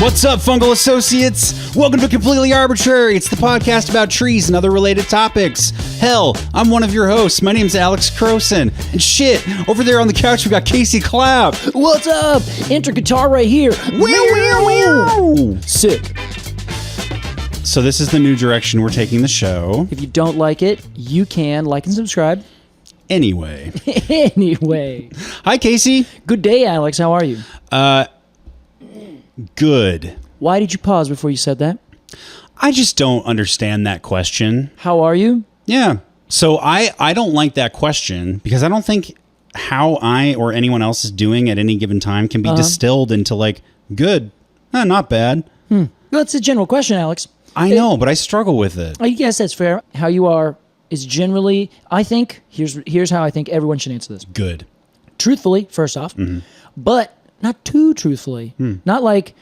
What's up, fungal associates? Welcome to Completely Arbortrary. It's the podcast about trees and other related topics. Hell, I'm one of your hosts. My name's Alex Crowson. And shit, over there on the couch, we got Casey Clapp. What's up? Enter guitar right here. Sick. So this is the new direction we're taking the show. If you don't like it, you can like and subscribe. Anyway. Hi, Casey. Good day, Alex. How are you? Good. Why did you pause before you said that? I just don't understand that question. How are you? Yeah. So I don't like that question because I don't think how I or anyone else is doing at any given time can be distilled into like good, not bad. Well, it's a general question, Alex. I know, but I struggle with it. I guess that's fair. How you are is generally, I think, here's how I think everyone should answer this. Good. Truthfully, first off, but not too truthfully. Not like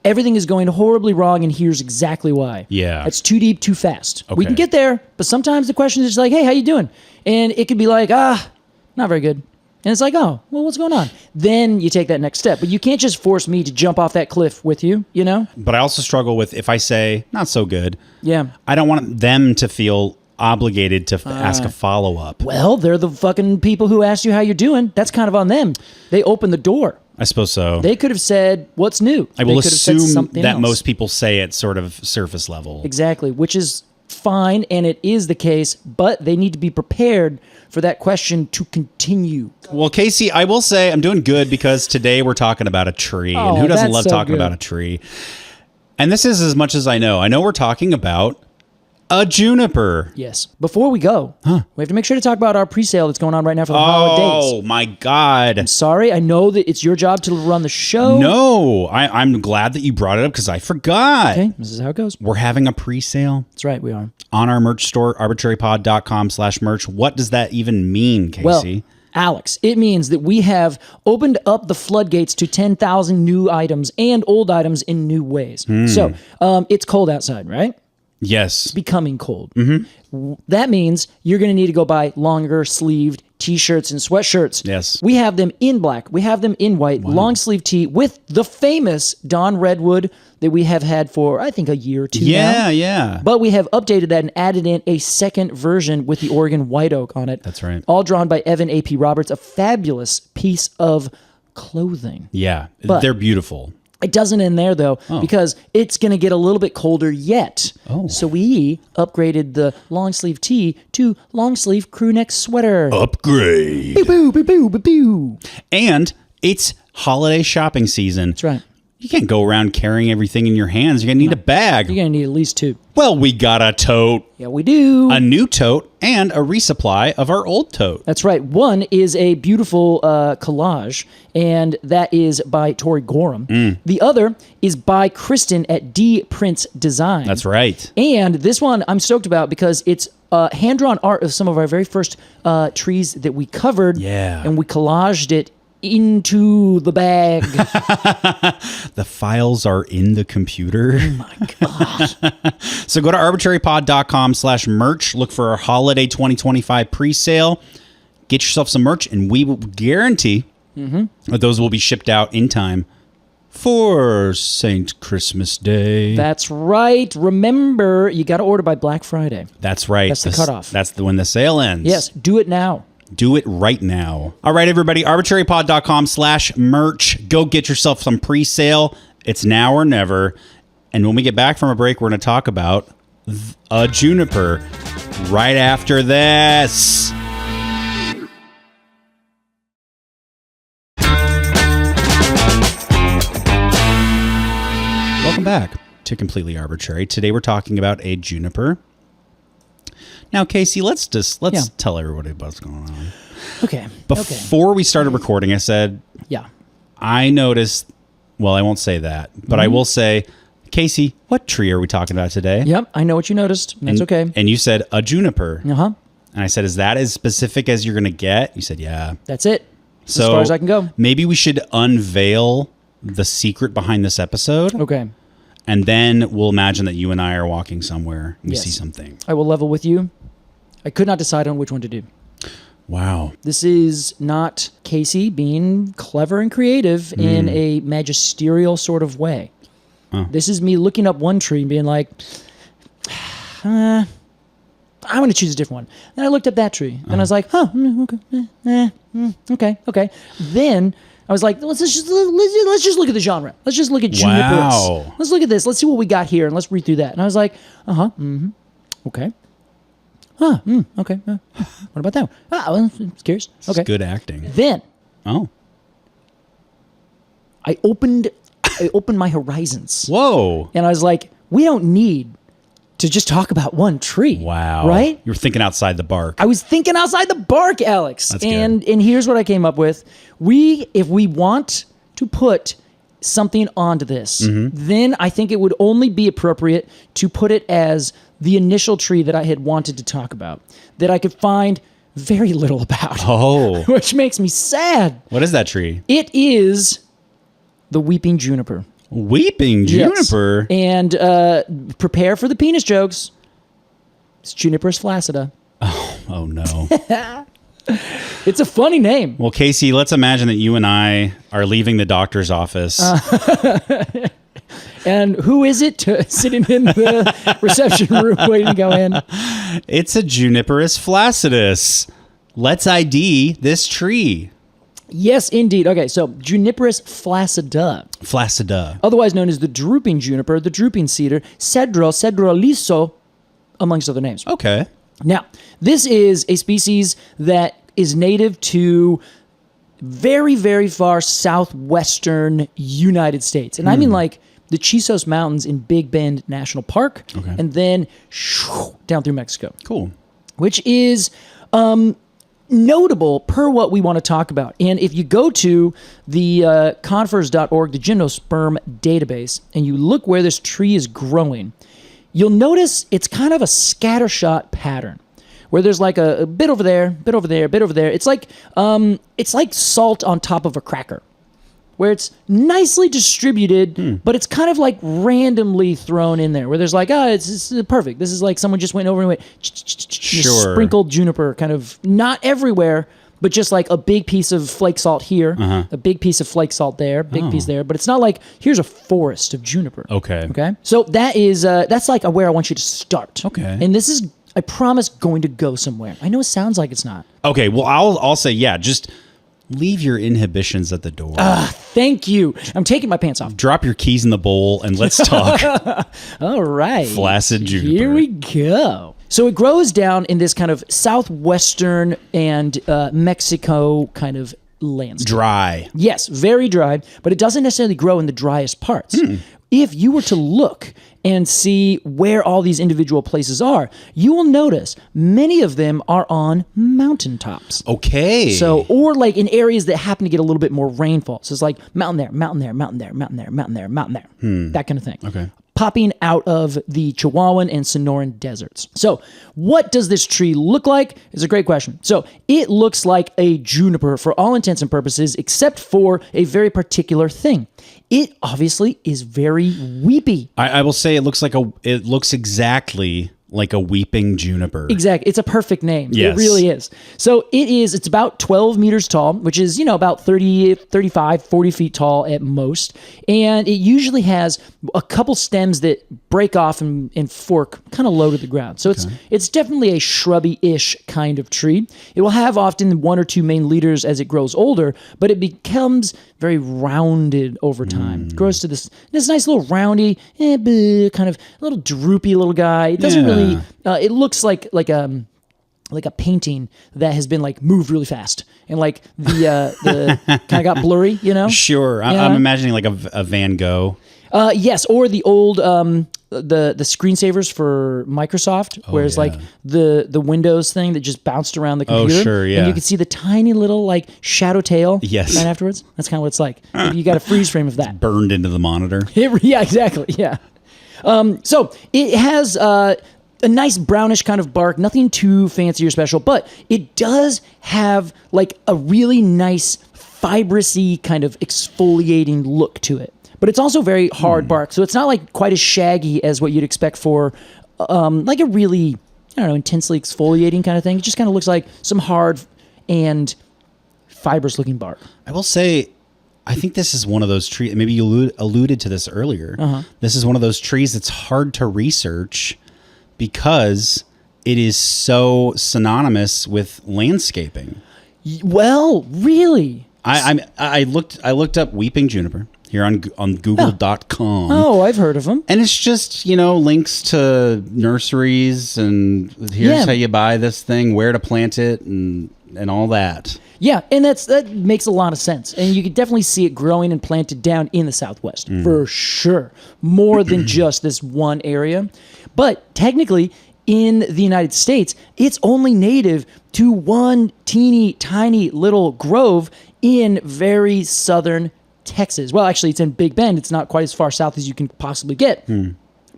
everything is going horribly wrong and here's exactly why. Yeah. It's too deep, too fast. Okay. We can get there, but sometimes the question is just like, hey, how you doing? And it could be like, not very good. And it's like, oh, well, what's going on? Then you take that next step. But you can't just force me to jump off that cliff with you, you know? But I also struggle with if I say, not so good. Yeah. I don't want them to feel obligated to ask a follow-up. Well, they're the fucking people who asked you how you're doing. That's kind of on them. They opened the door. I suppose so. They could have said, what's new? I will They could have said assume something that else. most people say it sort of surface level. Exactly, which is fine, and it is the case, but they need to be prepared for that question to continue. Well, Casey, I will say I'm doing good because today we're talking about a tree. And who doesn't that's love so talking good. about a tree? And this is as much as I know. I know we're talking about a juniper. Yes. Before we go, we have to make sure to talk about our pre-sale that's going on right now for the holidays. Oh, my God. Sorry, I know that it's your job to run the show. No, I'm glad that you brought it up because I forgot. Okay, this is how it goes. We're having a pre-sale That's right, we are. on our merch store, arbortrarypod.com/merch. What does that even mean, Casey? Well, Alex, it means that we have opened up the floodgates to 10,000 new items and old items in new ways. So, it's cold outside, right? Yes. Becoming cold. That means you're going to need to go buy longer sleeved t-shirts and sweatshirts. Yes. We have them in black. We have them in white. Long sleeve tee with the famous Dawn Redwood that we have had for, I think, a year or two now. Yeah. But we have updated that and added in a second version with the Oregon White Oak on it. That's right. All drawn by Evan A.P. Roberts, a fabulous piece of clothing. Yeah. But- They're beautiful. It doesn't end there, though, because it's going to get a little bit colder yet. So we upgraded the long sleeve tee to long sleeve crew neck sweater. Upgrade. Boo, boo, boo, boo, boo, boo. And it's holiday shopping season. That's right. You can't go around carrying everything in your hands. You're going to need a bag. You're going to need at least two. Well, we got a tote, Yeah, we do. a new tote, and a resupply of our old tote. That's right. One is a beautiful collage, and that is by Tori Gorham. The other is by Kristen at D Prince Design. That's right. And this one I'm stoked about because it's hand-drawn art of some of our very first trees that we covered. Yeah. And we collaged it into the bag. The files are in the computer. Oh my God. So go to arbortrarypod.com/merch. Look for our holiday 2025 pre-sale. Get yourself some merch, and we will guarantee that those will be shipped out in time for St. Christmas Day. That's right. Remember, you got to order by Black Friday. That's right. That's the cutoff. That's when the sale ends. Yes, do it now. Do it right now. All right, everybody. Arbortrarypod.com/merch. Go get yourself some pre-sale. It's now or never. And when we get back from a break, we're going to talk about a juniper right after this. Welcome back to Completely Arbortrary. Today we're talking about a juniper. Now, Casey, let's tell everybody what's going on. Okay. Before we started recording, I said, Yeah. I noticed, well, I won't say that, but I will say, Casey, what tree are we talking about today? Yep, I know what you noticed. That's okay. And you said a juniper. Uh-huh. And I said, is that as specific as you're going to get? You said, yeah. That's it. So as far as I can go. Maybe we should unveil the secret behind this episode. Okay. And then we'll imagine that you and I are walking somewhere and we see something. I will level with you. I could not decide on which one to do. Wow. This is not Casey being clever and creative in a magisterial sort of way. This is me looking up one tree and being like, I'm going to choose a different one. Then I looked up that tree, and I was like, okay. Then I was like, let's just look at the genre. Let's just look at Juniperus. Wow. Let's look at this. Let's see what we got here, and let's read through that. And I was like, okay. Okay. What about that one? Well, I'm curious. Okay. It's good acting. Then Oh. I opened my horizons. Whoa. And I was like, we don't need to just talk about one tree. Wow. Right? You're thinking outside the bark. I was thinking outside the bark, Alex. That's and good. and here's what I came up with. If we want to put something onto this, then I think it would only be appropriate to put it as the initial tree that I had wanted to talk about, that I could find very little about. Oh. Which makes me sad. What is that tree? It is the weeping juniper. Weeping juniper? Yes. And prepare for the penis jokes. It's Juniperus flaccida. Oh, no. It's a funny name. Well, Casey, let's imagine that you and I are leaving the doctor's office. And who is it sitting in the reception room waiting to go in? It's a Juniperus flaccidus. Let's ID this tree. Yes, indeed. Okay, so Juniperus flaccida, Flaccida. otherwise known as the drooping juniper, the drooping cedar, cedro liso, amongst other names. Okay. Now, this is a species that is native to very, very far southwestern United States. And I mean like the Chisos Mountains in Big Bend National Park, Okay. and then down through Mexico, Cool. which is notable per what we want to talk about. And if you go to the conifers.org, the gymnosperm database, and you look where this tree is growing, you'll notice it's kind of a scattershot pattern where there's like a bit over there, bit over there, bit over there. It's like salt on top of a cracker, where it's nicely distributed, but it's kind of like randomly thrown in there, where there's like, it's perfect. This is like someone just went over and went, Sure. sprinkled juniper, kind of not everywhere, but just like a big piece of flake salt here, a big piece of flake salt there, big piece there. But it's not like, here's a forest of juniper. Okay. Okay. So that's like where I want you to start. Okay. And this is, I promise, going to go somewhere. I know it sounds like it's not. Okay. Well, I'll say, yeah, just leave your inhibitions at the door. Thank you. I'm taking my pants off. Drop your keys in the bowl and let's talk. All right. Flaccid juniper. Here we go. So it grows down in this kind of southwestern and Mexico kind of landscape. Dry. Yes, very dry, but it doesn't necessarily grow in the driest parts. If you were to look and see where all these individual places are, you will notice many of them are on mountaintops. Okay. So, or like in areas that happen to get a little bit more rainfall. So it's like mountain there, mountain there, mountain there, mountain there, mountain there, mountain there, that kind of thing. Okay. Popping out of the Chihuahuan and Sonoran deserts. So what does this tree look like? It's a great question. So it looks like a juniper for all intents and purposes, except for a very particular thing. It obviously is very weepy. I will say it looks exactly like a weeping juniper. Exactly. It's a perfect name. Yes. It really is. So it's about 12 meters tall, which is, about 30, 35, 40 feet tall at most. And it usually has a couple stems that break off and fork kind of low to the ground. So it's definitely a shrubby-ish kind of tree. It will have often one or two main leaders as it grows older, but it becomes very rounded over time. It grows to this nice little roundy, kind of little droopy little guy. It doesn't really. It looks like a painting that has been like moved really fast and like the kind of got blurry. Sure. I'm imagining like a Van Gogh. Yes, or the old the screensavers for Microsoft, where it's like the Windows thing that just bounced around the computer. Oh, sure, yeah. And you could see the tiny little like shadow tail. Yes. Right afterwards. That's kind of what it's like. You got a freeze frame of that. Burned into the monitor. Yeah, exactly. Yeah. So it has a nice brownish kind of bark, nothing too fancy or special, but it does have like a really nice fibrousy kind of exfoliating look to it. But it's also very hard bark, so it's not like quite as shaggy as what you'd expect for like a really, intensely exfoliating kind of thing. It just kind of looks like some hard and fibrous looking bark. I will say I think this is one of those trees. Maybe you alluded to this earlier. This is one of those trees that's hard to research because it is so synonymous with landscaping. Well, really? I looked up weeping juniper here on Google.com. Oh, I've heard of them. And it's just, links to nurseries and here's how you buy this thing, where to plant it, and all that. Yeah, and that makes a lot of sense. And you can definitely see it growing and planted down in the Southwest, for sure. More than just this one area. But technically, in the United States, it's only native to one teeny tiny little grove in very southern Texas. Well, actually, it's in Big Bend. It's not quite as far south as you can possibly get.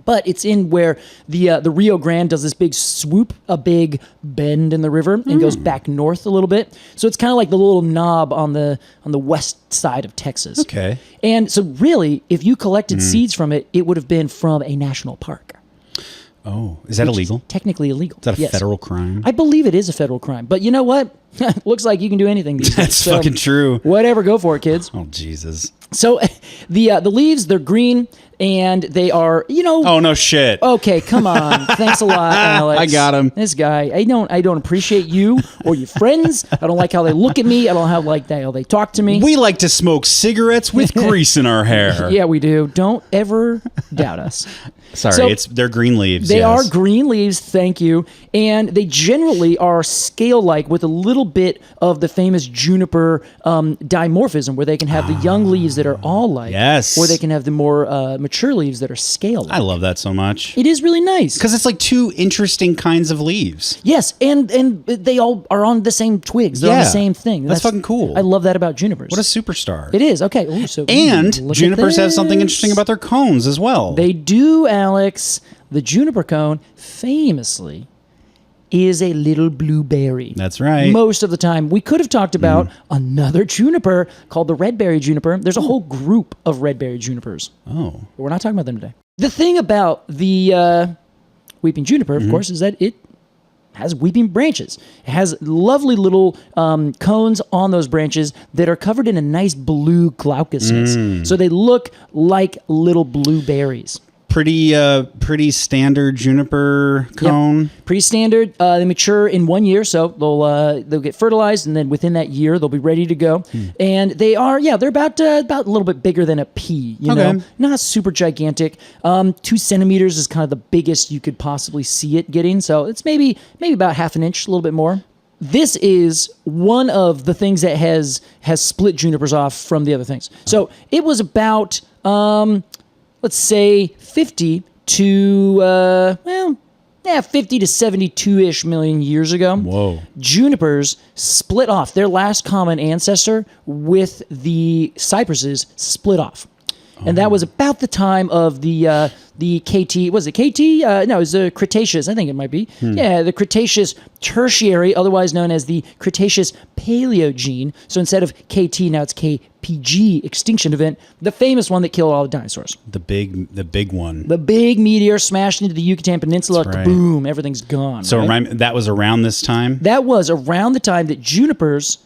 But it's in where the Rio Grande does this big swoop, a big bend in the river, and goes back north a little bit. So it's kind of like the little knob on the west side of Texas. Okay. And so really, if you collected seeds from it, it would have been from a national park. Oh, is that illegal? Technically illegal. Is that a federal crime? I believe it is a federal crime. But you know what? Looks like you can do anything these days. That's fucking true. Whatever, go for it, kids. Oh, Jesus. So the leaves, they're green, and they are, Oh, no shit. Okay, come on. Thanks a lot, Alex. I got him. This guy, I don't appreciate you or your friends. I don't like how they look at me. I don't like how they talk to me. We like to smoke cigarettes with grease in our hair. Yeah, we do. Don't ever doubt us. Sorry, they're green leaves. They are green leaves, thank you. And they generally are scale-like with a little bit of the famous juniper dimorphism, where they can have the young leaves that are all like, or they can have the more mature leaves that are scale-like. I love that so much. It is really nice. Because it's like two interesting kinds of leaves. Yes, and they all are on the same twigs. They're on the same thing. That's fucking cool. I love that about junipers. What a superstar. It is. Okay. Ooh, and junipers have something interesting about their cones as well. They do, Alex. The juniper cone, famously, is a little blueberry. That's right. Most of the time. We could have talked about another juniper called the red-berry juniper. There's a whole group of red-berry junipers. Oh. But we're not talking about them today. The thing about the weeping juniper, of course, is that it has weeping branches. It has lovely little cones on those branches that are covered in a nice blue glaucousness. So they look like little blueberries. Pretty standard juniper cone. Yep. Pretty standard. They mature in 1 year, so they'll get fertilized, and then within that year they'll be ready to go. And they are, they're about a little bit bigger than a pea. You know, not super gigantic. 2 centimeters is kind of the biggest you could possibly see it getting. So it's maybe about half an inch, a little bit more. This is one of the things that has split junipers off from the other things. So it was about let's say 50 to 50 to 72-ish million years ago. Whoa. Junipers split off. Their last common ancestor with the cypresses split off. And that was about the time of the KT, was it KT? No, it was Cretaceous, I think it might be. Yeah, the Cretaceous Tertiary, otherwise known as the Cretaceous Paleogene. So instead of KT, now it's KPG extinction event, the famous one that killed all the dinosaurs. The big one. The big meteor smashed into the Yucatan Peninsula, boom, everything's gone. So that was around this time? That was around the time that junipers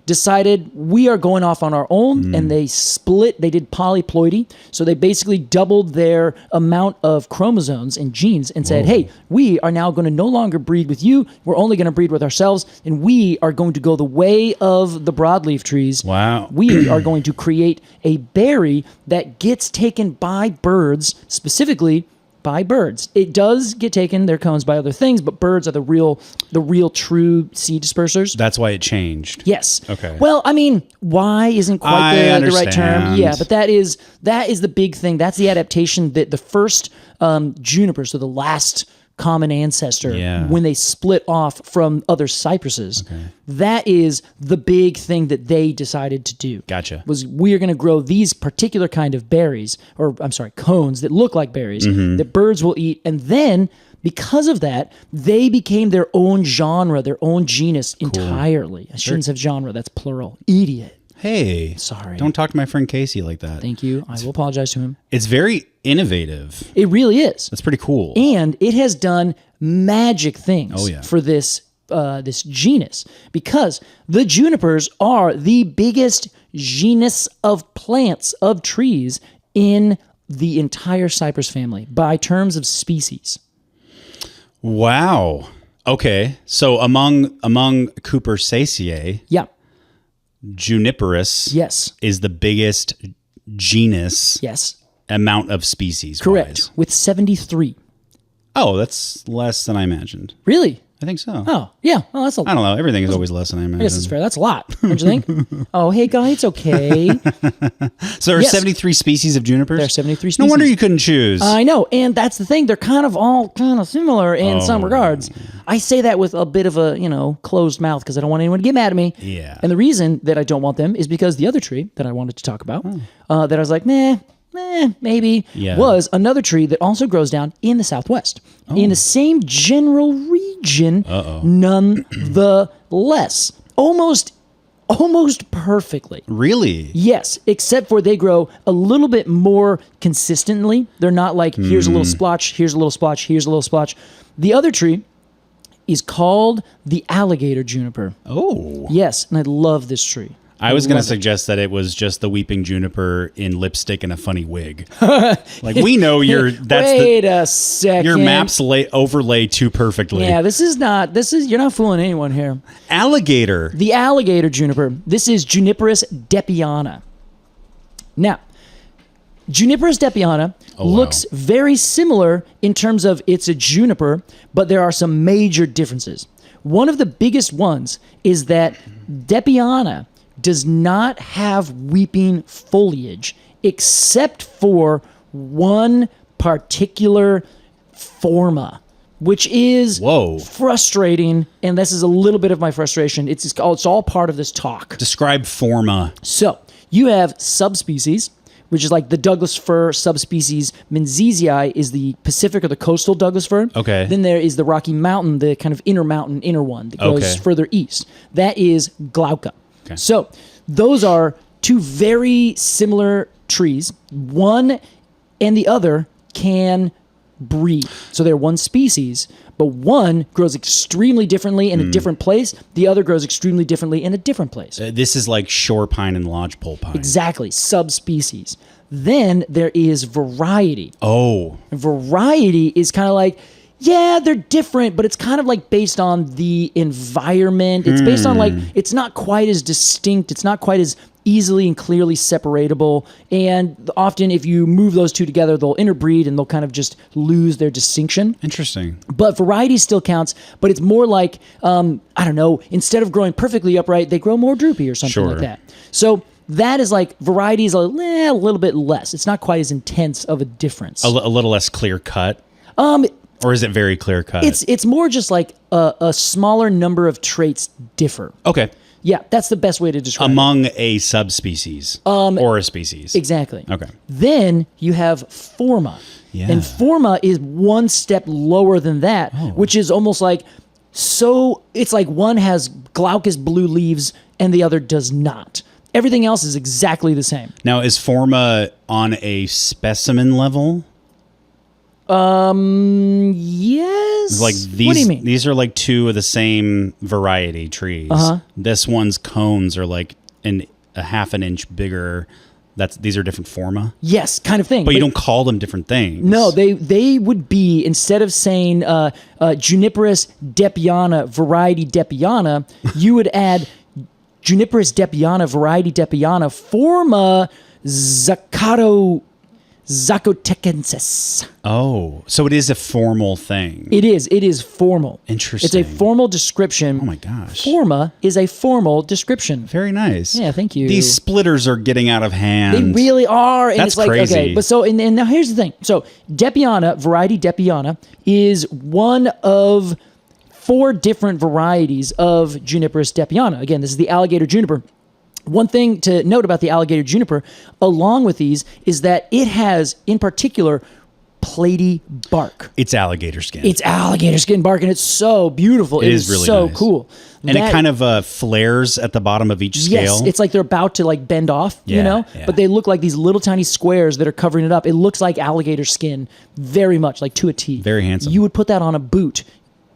decided we are going off on our own, and they split. They did polyploidy, so they basically doubled their amount of chromosomes and genes and said, hey, we are now going to no longer breed with you. We're only going to breed with ourselves, and we are going to go the way of the broadleaf trees. Wow. We are going to create a berry that gets taken by birds, specifically by birds. It does get taken, their cones, by other things, but birds are the real true seed dispersers. That's why it changed. Yes. Okay. Well, I mean, why isn't quite the right term. Yeah, but that is the big thing. That's the adaptation that the first junipers, so the last common ancestor, when they split off from other cypresses. That is the big thing that they decided to do. Gotcha. Was we are going to grow these particular kind of berries, or I'm sorry, cones that look like berries that birds will eat, and then because of that, they became their own genre, their own genus entirely. I shouldn't have genre. That's plural. Idiot. Hey. Sorry. Don't talk to my friend Casey like that. Thank you. I will apologize to him. It's very innovative. It really is. That's pretty cool. And it has done magic things for this genus, because the junipers are the biggest genus of plants, of trees in the entire cypress family by terms of species. Wow. Okay. So among Cupersaceae, Yeah. Juniperus Yes. is the biggest genus Yes. amount of species. Correct. With 73. Oh, that's less than I imagined. Really? I think so. Oh, yeah. Oh, that's a I don't know. Everything is always less than I imagined. I guess it's fair. That's a lot. Don't you think? Oh, hey, guy, it's okay. So there are Yes. 73 species of junipers? There are 73 No species. wonder you couldn't choose. I know, and that's the thing. They're kind of all kind of similar in some regards. I say that with a bit of a, closed mouth because I don't want anyone to get mad at me. Yeah. And the reason that I don't want them is because the other tree that I wanted to talk about, that I was like, maybe, Yeah. was another tree that also grows down in the Southwest, in the same general region, nonetheless. Almost perfectly. Really? Yes, except for they grow a little bit more consistently. They're not like, here's a little splotch, here's a little splotch, here's a little splotch. The other tree is called the alligator juniper. Oh. Yes, and I love this tree. I was going to love it. suggest that it was just the weeping juniper in lipstick and a funny wig. Like we know Wait a second. your maps overlay too perfectly. Yeah, you're not fooling anyone here. Alligator. The alligator juniper. This is Juniperus depiana. Now, Juniperus depiana looks very similar in terms of it's a juniper, but there are some major differences. One of the biggest ones is that depiana does not have weeping foliage except for one particular forma, which is frustrating, and this is a little bit of my frustration. It's all part of this talk. Describe forma. So you have subspecies, which is like the Douglas fir subspecies. Menziesii is the Pacific or the coastal Douglas fir. Okay. Then there is the Rocky Mountain, the kind of inner one that goes further east. That is Glauca. Okay. So those are two very similar trees. One and the other can breed. So they're one species, but one grows extremely differently in a different place. The other grows extremely differently in a different place. This is like shore pine and lodgepole pine. Exactly, subspecies. Then there is variety. Oh. Variety is kind of like, yeah, they're different, but it's kind of like based on the environment. It's based on like, it's not quite as distinct. It's not quite as easily and clearly separatable. And often if you move those two together, they'll interbreed and they'll kind of just lose their distinction. Interesting. But variety still counts, but it's more like, I don't know, instead of growing perfectly upright, they grow more droopy or something like that. So that is like, variety is a little bit less. It's not quite as intense of a difference. A little less clear cut? Or is it very clear cut? It's more just like a smaller number of traits differ. Okay. Yeah, that's the best way to describe Among a subspecies or a species. Exactly. Okay. Then you have forma. Yeah. And forma is one step lower than that, which is almost like, so it's like one has glaucous blue leaves and the other does not. Everything else is exactly the same. Now, is forma on a specimen level? Yes. Like these, what do you mean? These are like two of the same variety trees. This one's cones are like a half an inch bigger. These are different forma. Yes, kind of thing. But you don't call them different things. No, they would be, instead of saying Juniperus depiana variety depiana, you would add Juniperus depiana variety depiana forma Zacotecensis. Oh, so it is a formal thing. It is formal. Interesting. It's a formal description. Oh my gosh. Forma is a formal description. Very nice. Yeah, thank you. These splitters are getting out of hand. They really are. And That's it's like, crazy. okay, but so, and now here's the thing. So depiana, variety depiana, is one of 4 different varieties of Juniperus depiana. Again, this is the alligator juniper. One thing to note about the alligator juniper, along with these, is that it has, in particular, platy bark. It's alligator skin. It's alligator skin bark, and it's so beautiful. It is really so nice. Cool. And it kind of flares at the bottom of each scale. Yes, it's like they're about to like bend off, Yeah. But they look like these little tiny squares that are covering it up. It looks like alligator skin very much, like to a T. Very handsome. You would put that on a boot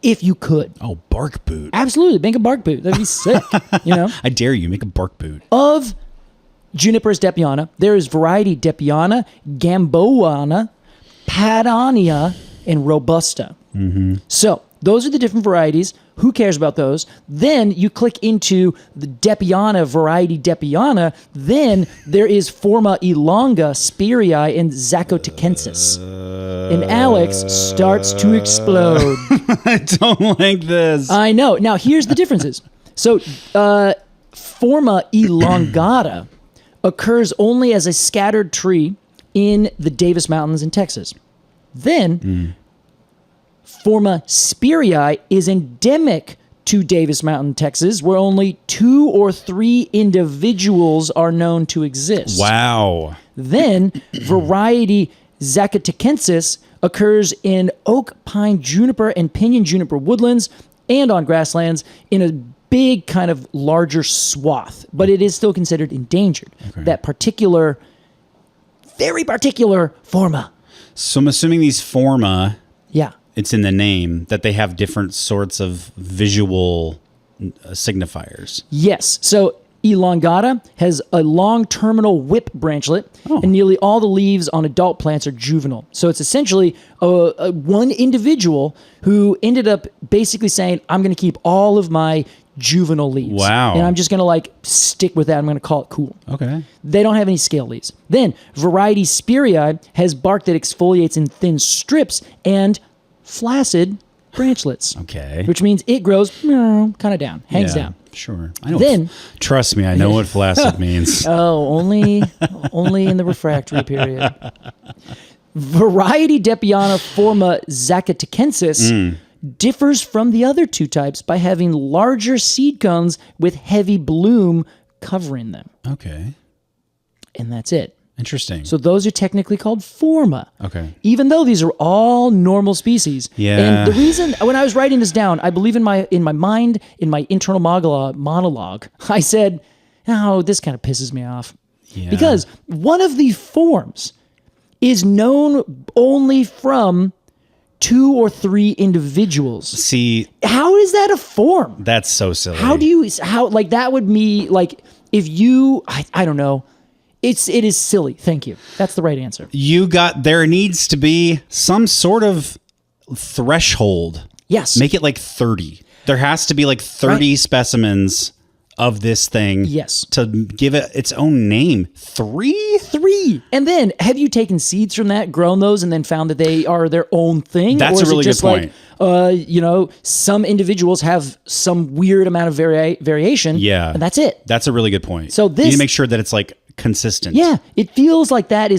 if you could. Oh, bark boot. Absolutely. Make a bark boot. That'd be sick, I dare you. Make a bark boot. Of Juniperus depiana. There is variety depiana, gamboana, padania, and robusta. So those are the different varieties. Who cares about those? Then you click into the depiana, variety depiana. Then there is Forma elonga, Sperii, and Zacotecensis. And Alex starts to explode. I don't like this. I know. Now, here's the differences. So, Forma elongata occurs only as a scattered tree in the Davis Mountains in Texas. Then, Forma Sperii is endemic to Davis Mountain, Texas, where only 2 or 3 individuals are known to exist. Wow. Then, variety Zacotecensis occurs in oak, pine, juniper, and pinyon juniper woodlands and on grasslands in a big kind of larger swath, but it is still considered endangered. Okay. That particular, very particular forma. So I'm assuming these forma, Yeah. it's in the name, that they have different sorts of visual signifiers. Yes. So elongata has a long terminal whip branchlet, and nearly all the leaves on adult plants are juvenile. So it's essentially one individual who ended up basically saying, I'm going to keep all of my juvenile leaves. Wow. And I'm just going to like stick with that. I'm going to call it cool. Okay. They don't have any scale leaves. Then variety Sperii has bark that exfoliates in thin strips and flaccid branchlets. Okay. Which means it grows kind of down, hangs down. Sure. I know. Then- Trust me, I know what flaccid means. Oh, only in the refractory period. Variety depiana forma zacotecensis differs from the other two types by having larger seed cones with heavy bloom covering them. Okay. And that's it. Interesting. So those are technically called forma. Okay. Even though these are all normal species. Yeah. And the reason, when I was writing this down, I believe in my mind, in my internal monologue, I said, oh, this kind of pisses me off. Yeah. Because one of the forms is known only from 2 or 3 individuals. See, How is that a form? that's so silly. Like that would be like, if you, I don't know. It is silly. Thank you. That's the right answer. There needs to be some sort of threshold. Yes. Make it like 30. There has to be like 30 specimens of this thing. Yes. To give it its own name. 3? 3. And then have you taken seeds from that, grown those, and then found that they are their own thing? That's or is a really it just good like, some individuals have some weird amount of variation. Yeah. And that's it. That's a really good point. So you need this- to make sure that it's like consistent. Yeah. It feels like that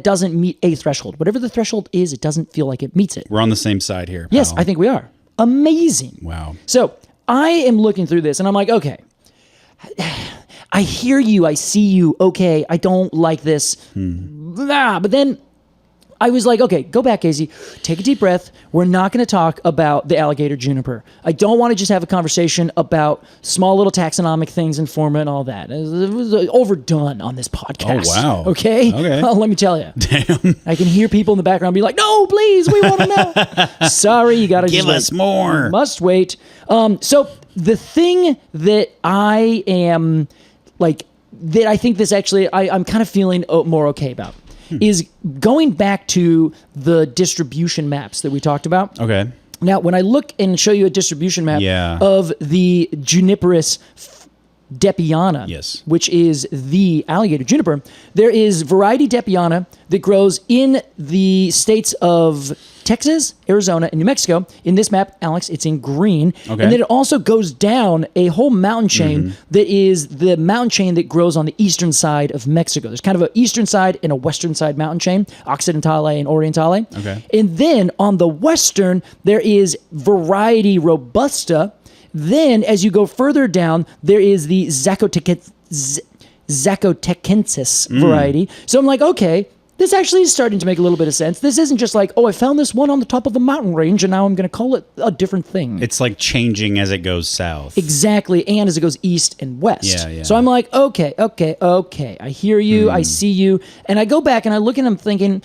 doesn't meet a threshold. Whatever the threshold is, it doesn't feel like it meets it. We're on the same side here. Yes, pal. I think we are. Amazing. Wow. So I am looking through this and I'm like, okay, I hear you. I see you. Okay. I don't like this. But then I was like, okay, go back, Casey. Take a deep breath. We're not going to talk about the alligator juniper. I don't want to just have a conversation about small little taxonomic things and forma and all that. It was overdone on this podcast. Oh, wow. Okay? Okay. Well, let me tell you. Damn. I can hear people in the background be like, no, please, we want to know. Sorry, you got to Give us more. Must wait. So the thing that I am like, that I think this actually, I'm kind of feeling more okay about is going back to the distribution maps that we talked about. Okay. Now, when I look and show you a distribution map Yeah. of the Juniperus depiana, Yes. which is the alligator juniper, there is variety depiana that grows in the states of Texas, Arizona, and New Mexico. In this map, Alex, it's in green. Okay. And then it also goes down a whole mountain chain that is the mountain chain that grows on the eastern side of Mexico. There's kind of an eastern side and a western side mountain chain, Occidentale and Orientale. Okay. And then on the western, there is variety robusta. Then, as you go further down, there is the Zacotecensis variety. So I'm like, okay, this actually is starting to make a little bit of sense. This isn't just like, oh, I found this one on the top of a mountain range, and now I'm going to call it a different thing. It's like changing as it goes south. Exactly, and as it goes east and west. Yeah. So I'm like, okay. I hear you, I see you. And I go back and I look at them thinking,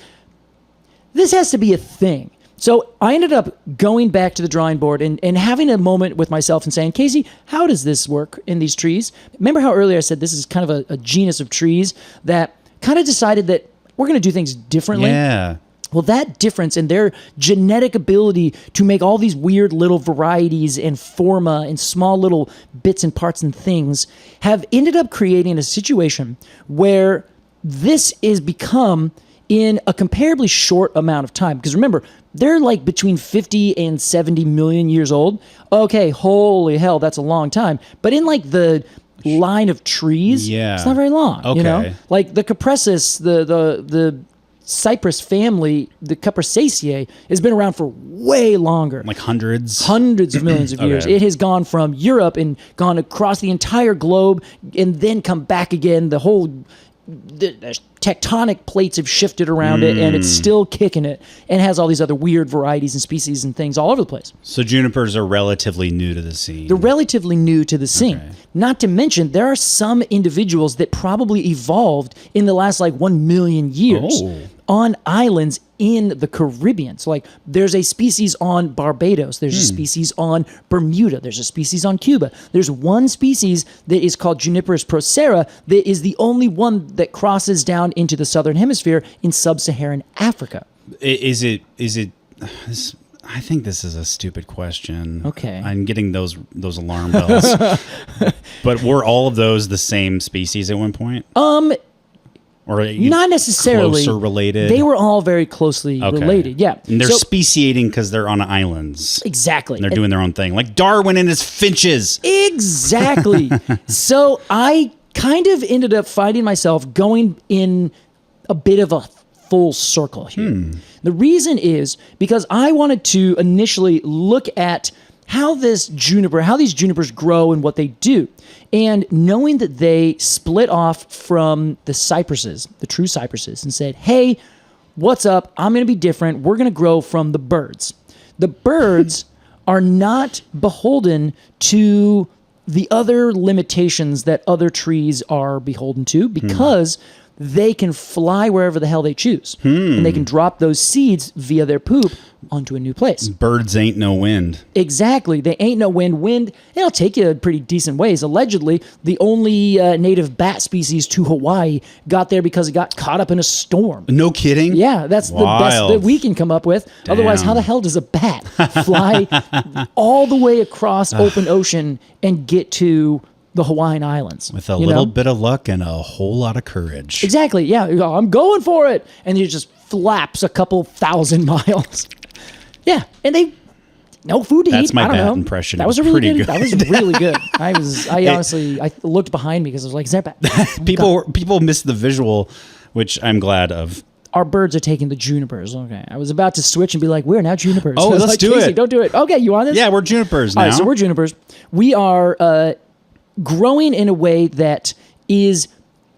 this has to be a thing. So I ended up going back to the drawing board and having a moment with myself and saying, Casey, how does this work in these trees? Remember how earlier I said this is kind of a genus of trees that kind of decided that we're going to do things differently? Yeah. Well, that difference in their genetic ability to make all these weird little varieties and forma and small little bits and parts and things have ended up creating a situation where this is become in a comparably short amount of time. Because remember, they're like between 50 and 70 million years old. Okay, holy hell, that's a long time. But in like the line of trees, it's not very long. Okay. You know? Like the Cupressus, the cypress family, the Cupressaceae, has been around for way longer. Like hundreds of millions of years. It has gone from Europe and gone across the entire globe and then come back again. The tectonic plates have shifted around it, and it's still kicking it, and has all these other weird varieties and species and things all over the place. So junipers are relatively new to the scene. They're relatively new to the scene. Okay. Not to mention, there are some individuals that probably evolved in the last 1 million years on islands in the Caribbean. So there's a species on Barbados, there's a species on Bermuda, there's a species on Cuba. There's one species that is called Juniperus procera that is the only one that crosses down into the southern hemisphere in sub-Saharan Africa. Is it I think this is a stupid question. Okay. I'm getting those alarm bells. But were all of those the same species at one point? Or not necessarily closer related. They were all very closely related. Yeah, and they're speciating because they're on islands. Exactly, and they're doing their own thing, like Darwin and his finches. Exactly. So I kind of ended up finding myself going in a bit of a full circle here. The reason is because I wanted to initially look at how these junipers grow and what they do. And knowing that they split off from the cypresses, the true cypresses, and said, hey, what's up? I'm going to be different. We're going to grow from the birds. The birds are not beholden to the other limitations that other trees are beholden to because they can fly wherever the hell they choose. And they can drop those seeds via their poop onto a new place. Birds ain't no wind. Exactly. They ain't no wind. It'll take you a pretty decent ways. Allegedly, the only native bat species to Hawaii got there because it got caught up in a storm. No kidding? Yeah, that's the best that we can come up with. Damn. Otherwise, how the hell does a bat fly all the way across open ocean and get to the Hawaiian Islands? With a little bit of luck and a whole lot of courage. Exactly. Yeah. I'm going for it. And it just flaps a couple thousand miles. Yeah. And no food to eat. That's my bat impression. That was really good. That was really good. I honestly looked behind me because I was like, is there a bat? People miss the visual, which I'm glad of. Our birds are taking the junipers. Okay. I was about to switch and be like, we're now junipers. Oh, let's do it. Don't do it. Okay. You want this? Yeah, we're junipers now. All right. So we're junipers. We are, growing in a way that is,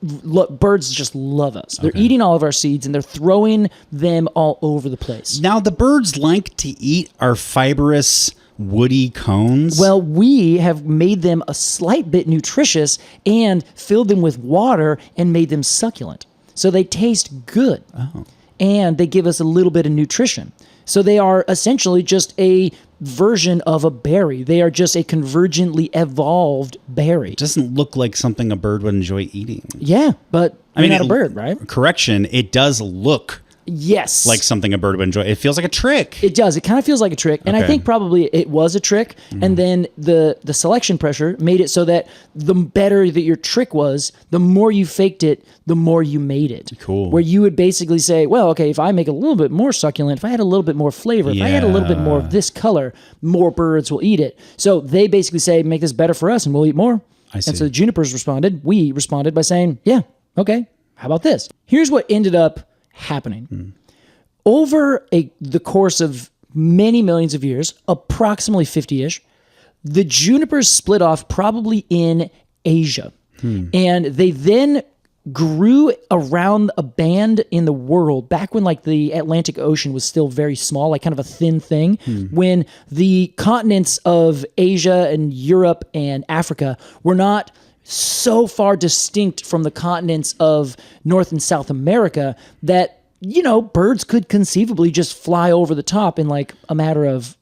birds just love us. They're eating all of our seeds and they're throwing them all over the place. Now, the birds like to eat our fibrous, woody cones. Well, we have made them a slight bit nutritious and filled them with water and made them succulent. So they taste good. Oh. And they give us a little bit of nutrition. So they are essentially just a version of a berry. They are just a convergently evolved berry. It doesn't look like something a bird would enjoy eating. Yeah, but you're not a bird, right? Correction, it does look yes, like something a bird would enjoy. It feels like a trick. It does. It kind of feels like a trick. And I think probably it was a trick. And then the selection pressure made it so that the better that your trick was, the more you faked it, the more you made it. Cool. Where you would basically say, well, okay, if I make a little bit more succulent, if I had a little bit more flavor, if I had a little bit more of this color, more birds will eat it. So they basically say, make this better for us and we'll eat more. I see. And so the junipers responded. We responded by saying, yeah, okay, how about this? Here's what ended up happening. Over the course of many millions of years, approximately 50-ish, the junipers split off probably in Asia. And they then grew around a band in the world back when the Atlantic Ocean was still very small, like kind of a thin thing, when the continents of Asia and Europe and Africa were not so far distinct from the continents of North and South America that birds could conceivably just fly over the top in like a matter of,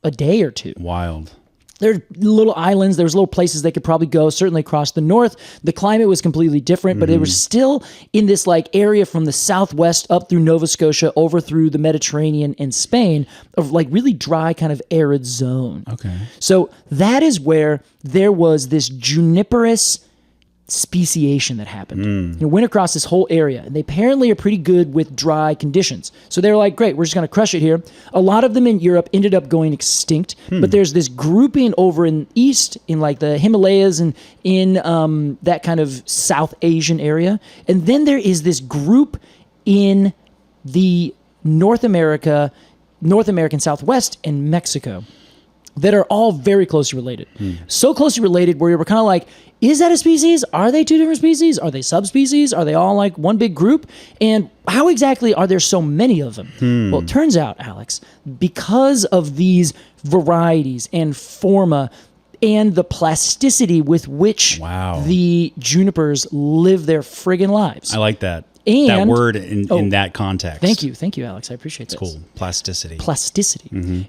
a day or two. Wild. There are little islands. There was little places they could probably go. Certainly across the north, the climate was completely different, but it was still in this like area from the southwest up through Nova Scotia, over through the Mediterranean and Spain, of like really dry, kind of arid zone. Okay. So that is where there was this Juniperus speciation that happened. It went across this whole area, and they apparently are pretty good with dry conditions. So they're like, great, we're just going to crush it here. A lot of them in Europe ended up going extinct, but there's this grouping over in east, in like the Himalayas and in that kind of South Asian area. And then there is this group in the North American Southwest and Mexico that are all very closely related. So closely related where we're kind of like, is that a species? Are they two different species? Are they subspecies? Are they all like one big group? And how exactly are there so many of them? Well, it turns out, Alex, because of these varieties and forma and the plasticity with which the junipers live their friggin' lives. I like that. And, that word in that context. Thank you, Alex. I appreciate this. Cool. Plasticity.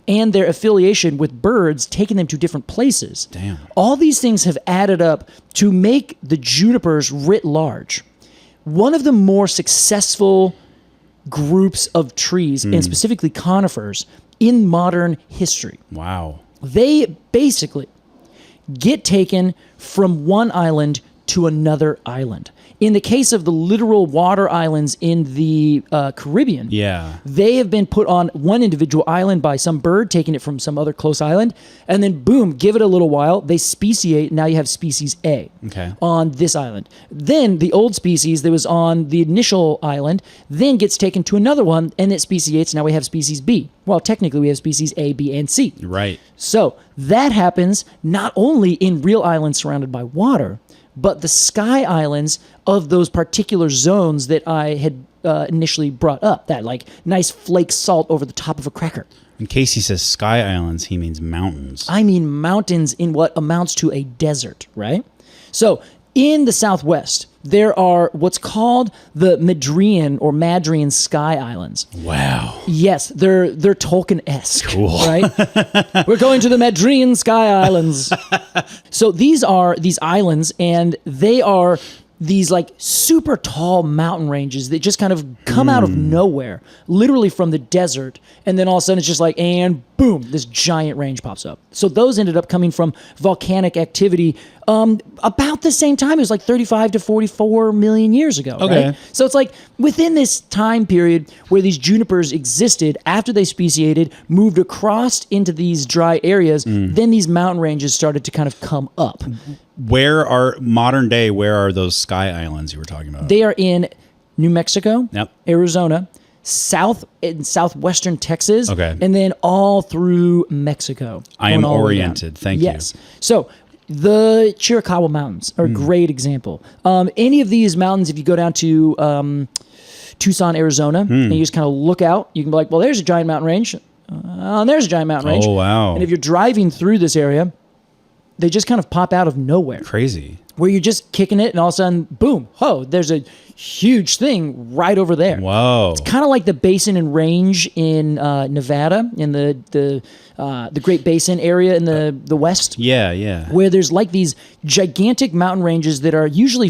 And their affiliation with birds, taking them to different places. Damn. All these things have added up to make the junipers writ large one of the more successful groups of trees, and specifically conifers, in modern history. Wow. They basically get taken from one island to another island. In the case of the literal water islands in the Caribbean, they have been put on one individual island by some bird, taking it from some other close island, and then boom, give it a little while, they speciate, now you have species A on this island. Then the old species that was on the initial island then gets taken to another one, and it speciates, now we have species B. Well, technically we have species A, B, and C. Right. So that happens not only in real islands surrounded by water, but the sky islands of those particular zones that I had initially brought up, that like nice flake salt over the top of a cracker. In case he says sky islands, he means mountains. I mean mountains in what amounts to a desert, right? So in the Southwest, there are what's called the Madrian Sky Islands. Wow. Yes, they're Tolkien-esque. Cool. Right? We're going to the Madrian Sky Islands. So these are these islands, and they are these like super tall mountain ranges that just kind of come out of nowhere, literally from the desert. And then all of a sudden it's just like, and boom, this giant range pops up. So those ended up coming from volcanic activity about the same time. It was like 35 to 44 million years ago. Okay. Right? So it's like within this time period where these junipers existed, after they speciated, moved across into these dry areas, then these mountain ranges started to kind of come up. Where are those sky islands you were talking about? They are in New Mexico, Yep. Arizona, southwestern Texas, and then all through Mexico. I am oriented. Thank you. Yes. So the Chiricahua Mountains are a great example. Any of these mountains, if you go down to Tucson, Arizona, and you just kind of look out, you can be like, well, there's a giant mountain range. There's a giant mountain range. Oh, wow. And if you're driving through this area, they just kind of pop out of nowhere. Crazy. Where you're just kicking it, and all of a sudden, boom, there's a huge thing right over there. Whoa. It's kind of like the Basin and Range in Nevada, in the Great Basin area in the West. Yeah. Where there's like these gigantic mountain ranges that are usually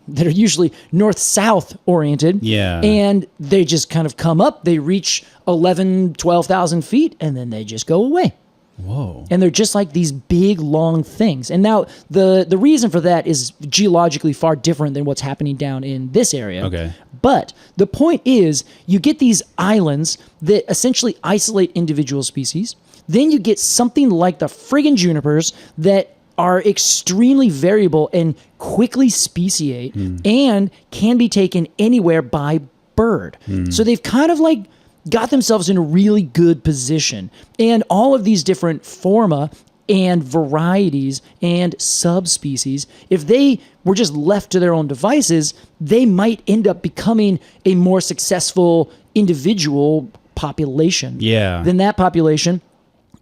usually north-south oriented. Yeah. And they just kind of come up, they reach 12,000 feet, and then they just go away. Whoa. And they're just like these big, long things. And now the reason for that is geologically far different than what's happening down in this area. Okay. But the point is, you get these islands that essentially isolate individual species. Then you get something like the friggin' junipers that are extremely variable and quickly speciate and can be taken anywhere by bird. So they've kind of like got themselves in a really good position. And all of these different forma and varieties and subspecies, if they were just left to their own devices, they might end up becoming a more successful individual population Yeah. than that population.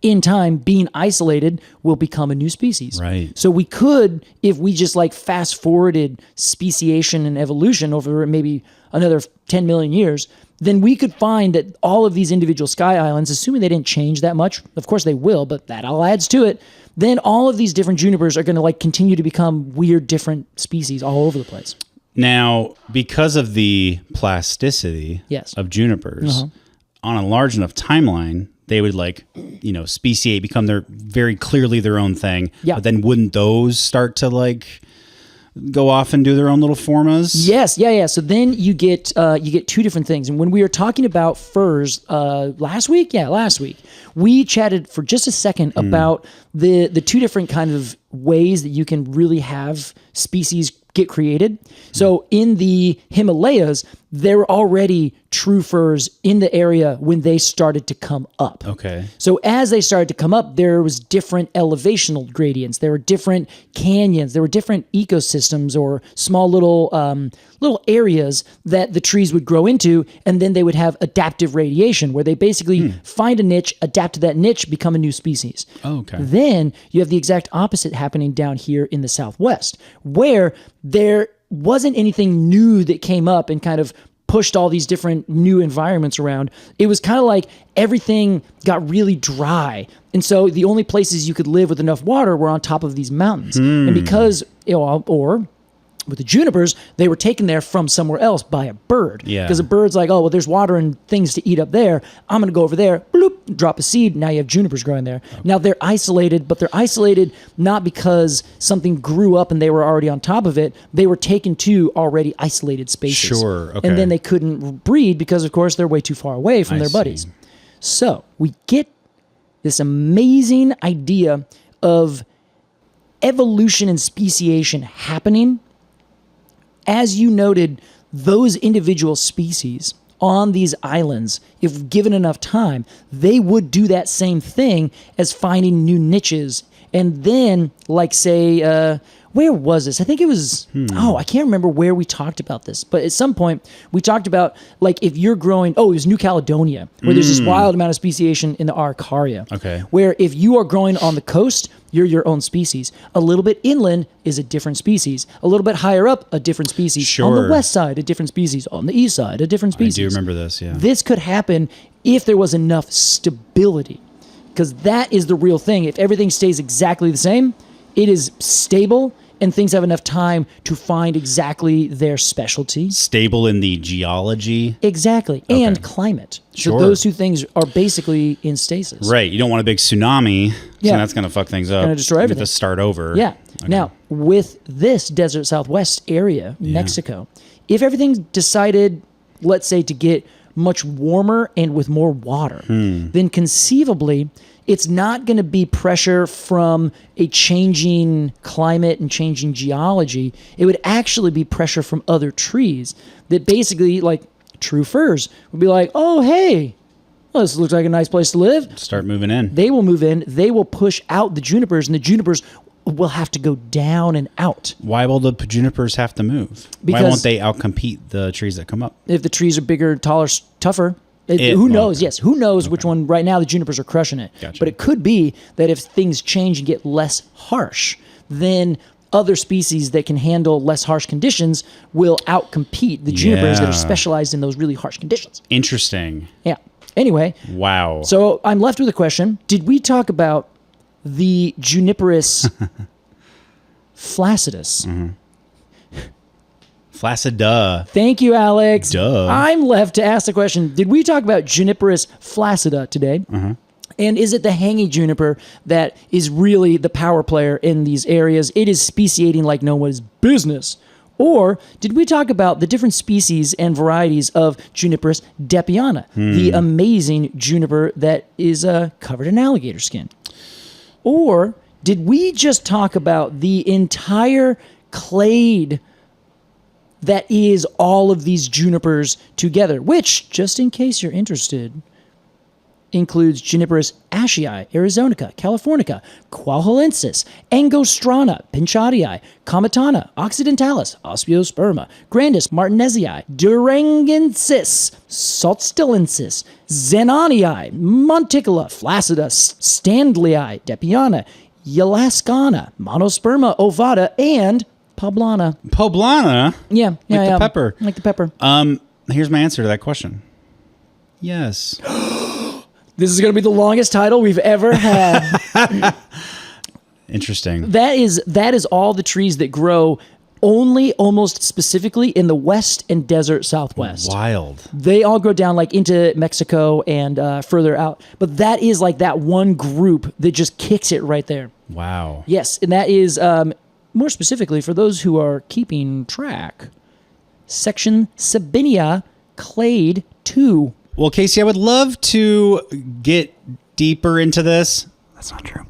in time, being isolated will become a new species. Right. So we could, if we just like fast forwarded speciation and evolution over maybe another 10 million years, then we could find that all of these individual sky islands, assuming they didn't change that much, of course they will, but that all adds to it, then all of these different junipers are going to like continue to become weird different species all over the place. Now, because of the plasticity Yes. of junipers, on a large enough timeline, they would like, speciate, become very clearly their own thing. Yeah. But then wouldn't those start to like go off and do their own little formas? Yes, yeah. So then you get two different things. And when we were talking about furs last week, we chatted for just a second about the two different kind of ways that you can really have species get created. So in the Himalayas, there were already true furs in the area when they started to come up. Okay. So as they started to come up, there was different elevational gradients. There were different canyons. There were different ecosystems or small little areas that the trees would grow into, and then they would have adaptive radiation, where they basically find a niche, adapt to that niche, become a new species. Oh, okay. Then you have the exact opposite happening down here in the Southwest, where there wasn't anything new that came up and kind of pushed all these different new environments around. It was kind of like everything got really dry. And so the only places you could live with enough water were on top of these mountains. And because, or with the junipers, they were taken there from somewhere else by a bird. Yeah. Because a bird's like, oh, well, there's water and things to eat up there. I'm going to go over there, bloop, drop a seed. Now you have junipers growing there. Okay. Now they're isolated, but they're isolated not because something grew up and they were already on top of it. They were taken to already isolated spaces. Sure, okay. And then they couldn't breed because, of course, they're way too far away from their buddies. See. So we get this amazing idea of evolution and speciation happening. As you noted, those individual species on these islands, if given enough time, they would do that same thing as finding new niches. And then, like, say, where was this? I think it was, I can't remember where we talked about this. But at some point, we talked about, like, if you're growing, it was New Caledonia, where there's this wild amount of speciation in the Araucaria. Okay. Where if you are growing on the coast, you're your own species. A little bit inland is a different species. A little bit higher up, a different species. Sure. On the west side, a different species. On the east side, a different species. I do remember this, yeah. This could happen if there was enough stability, because that is the real thing. If everything stays exactly the same, it is stable, and things have enough time to find exactly their specialty. Stable in the geology. Exactly. Okay. And climate. Sure. So those two things are basically in stasis. Right. You don't want a big tsunami. Yeah. So that's going to fuck things up. Gonna destroy everything. You have to start over. Yeah. Okay. Now, with this desert Southwest area, Mexico, if everything decided, let's say, to get much warmer and with more water, then conceivably it's not going to be pressure from a changing climate and changing geology. It would actually be pressure from other trees that basically, like true firs, would be like, oh, hey, well, this looks like a nice place to live. Start moving in. They will move in. They will push out the junipers, and the junipers will have to go down and out. Why will the junipers have to move? Because why won't they outcompete the trees that come up? If the trees are bigger, taller, tougher. Who knows? Yes, who knows which one? Right now, the junipers are crushing it. Gotcha. But it could be that if things change and get less harsh, then other species that can handle less harsh conditions will outcompete the junipers that are specialized in those really harsh conditions. Interesting. Yeah. Anyway. Wow. So I'm left with a question. Did we talk about the Juniperus flaccidus? Flaccida. Thank you, Alex. Duh. I'm left to ask the question, did we talk about Juniperus flaccida today? And is it the hangy juniper that is really the power player in these areas? It is speciating like no one's business. Or did we talk about the different species and varieties of Juniperus depiana, the amazing juniper that is covered in alligator skin? Or did we just talk about the entire clade that is all of these junipers together, which, just in case you're interested, includes Juniperus ashii, arizonica, californica, quahulensis, angostrana, pinchatii, cometana, occidentalis, ospeosperma, grandis martinezii, durangensis, saltstellensis, zenanii, monticula, flaccida, standlei, depiana, Yalascana, monosperma ovata, and poblana. Poblana? Yeah. Like the pepper. Like the pepper. Here's my answer to that question. Yes. This is going to be the longest title we've ever had. Interesting. That is all the trees that grow only almost specifically in the west and desert southwest. Wild. They all go down like into Mexico and further out. But that is like that one group that just kicks it right there. Wow. Yes, and that is more specifically for those who are keeping track. Section Sabinia Clade 2. Well, Casey, I would love to get deeper into this. That's not true.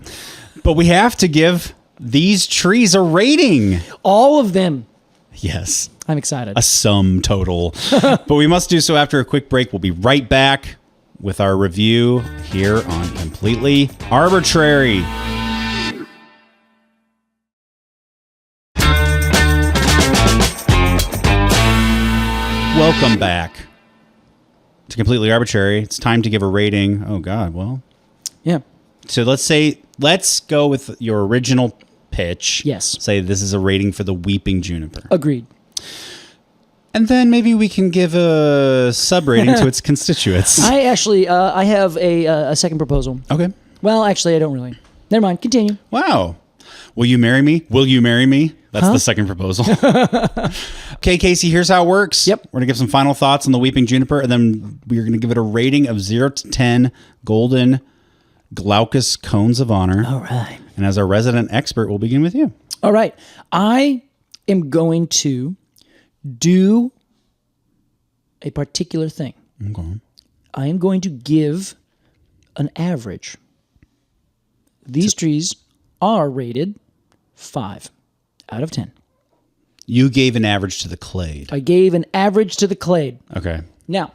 But we have to give these trees a rating. All of them. Yes. I'm excited. A sum total. But we must do so after a quick break. We'll be right back with our review here on Completely Arbortrary. Welcome back to Completely Arbortrary. It's time to give a rating. Oh, God. Well, yeah. So let's go with your original pitch. Yes. Say this is a rating for the weeping juniper. Agreed. And then maybe we can give a sub rating to its constituents. I actually, I have a second proposal. Okay. Well, actually, I don't really. Never mind. Continue. Wow. Will you marry me? Will you marry me? That's the second proposal. Okay, Casey, here's how it works. Yep. We're going to give some final thoughts on the weeping juniper, and then we're going to give it a rating of 0 to 10 golden glaucous cones of honor. All right. And as our resident expert, we'll begin with you. All right. I am going to do a particular thing. Okay. I am going to give an average. These trees are rated 5 out of 10. You gave an average to the clade. I gave an average to the clade. Okay. Now,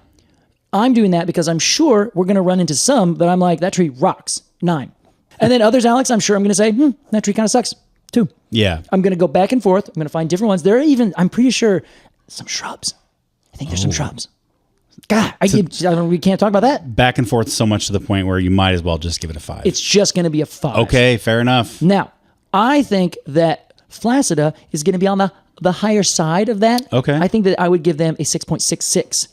I'm doing that because I'm sure we're going to run into some that I'm like, that tree rocks. 9. And then others, Alex, I'm sure I'm going to say, that tree kind of sucks. 2. Yeah. I'm going to go back and forth. I'm going to find different ones. There are even, I'm pretty sure, some shrubs. I think there's some shrubs. God, we can't talk about that. Back and forth so much to the point where you might as well just give it a 5. It's just going to be a 5. Okay, fair enough. Now, I think that flaccida is going to be on the higher side of that. Okay. I think that I would give them a 6.66.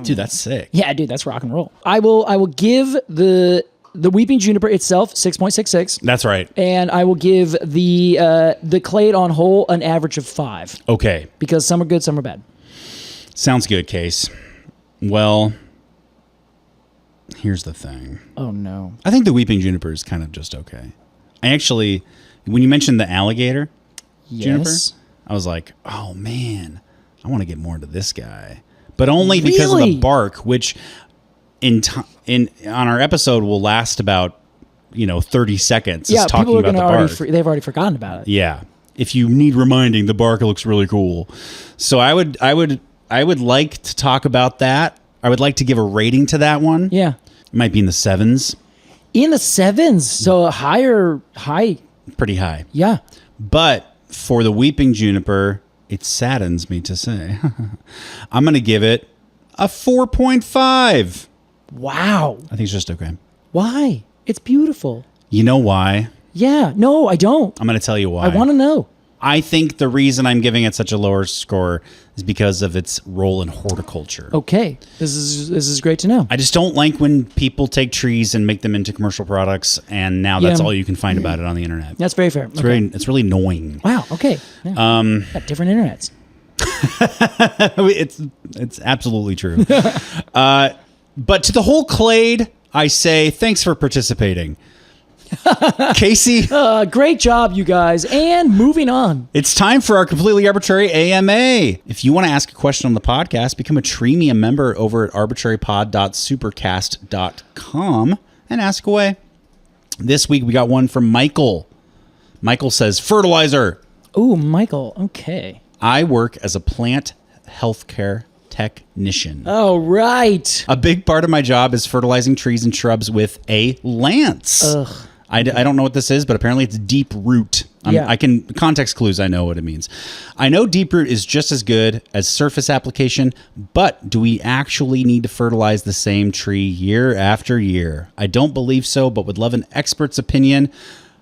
Dude, that's sick. Yeah, dude, that's rock and roll. I will give the weeping juniper itself 6.66. That's right. And I will give the clade on whole an average of 5. Okay. Because some are good, some are bad. Sounds good, Case. Well, here's the thing. Oh, no. I think the weeping juniper is kind of just okay. I actually, when you mentioned the alligator juniper, I was like, oh, man, I want to get more into this guy. But only because of the bark, which on our episode will last about 30 seconds. Yeah, talking people are about the bark. they've already forgotten about it. Yeah, if you need reminding, the bark looks really cool. So I would like to talk about that. I would like to give a rating to that one. Yeah, it might be in the 7s. In the 7s, so high. Pretty high. Yeah, but for the weeping juniper, it saddens me to say, I'm going to give it a 4.5. Wow. I think it's just okay. Why? It's beautiful. You know why? Yeah. No, I don't. I'm going to tell you why. I want to know. I think the reason I'm giving it such a lower score is because of its role in horticulture. Okay. This is great to know. I just don't like when people take trees and make them into commercial products, and now that's all you can find about it on the internet. That's very fair. It's really annoying. Wow. Okay. Yeah. Got different internets. It's absolutely true. But to the whole clade, I say thanks for participating. Casey. Great job, you guys. And moving on. It's time for our Completely Arbortrary AMA. If you want to ask a question on the podcast, become a Treemium member over at arbitrarypod.supercast.com and ask away. This week we got one from Michael. Michael says, fertilizer. Ooh, Michael. Okay. I work as a plant healthcare technician. Oh, right. A big part of my job is fertilizing trees and shrubs with a lance. Ugh. I don't know what this is, but apparently it's deep root. I can context clues. I know what it means. I know deep root is just as good as surface application, but do we actually need to fertilize the same tree year after year? I don't believe so, but would love an expert's opinion.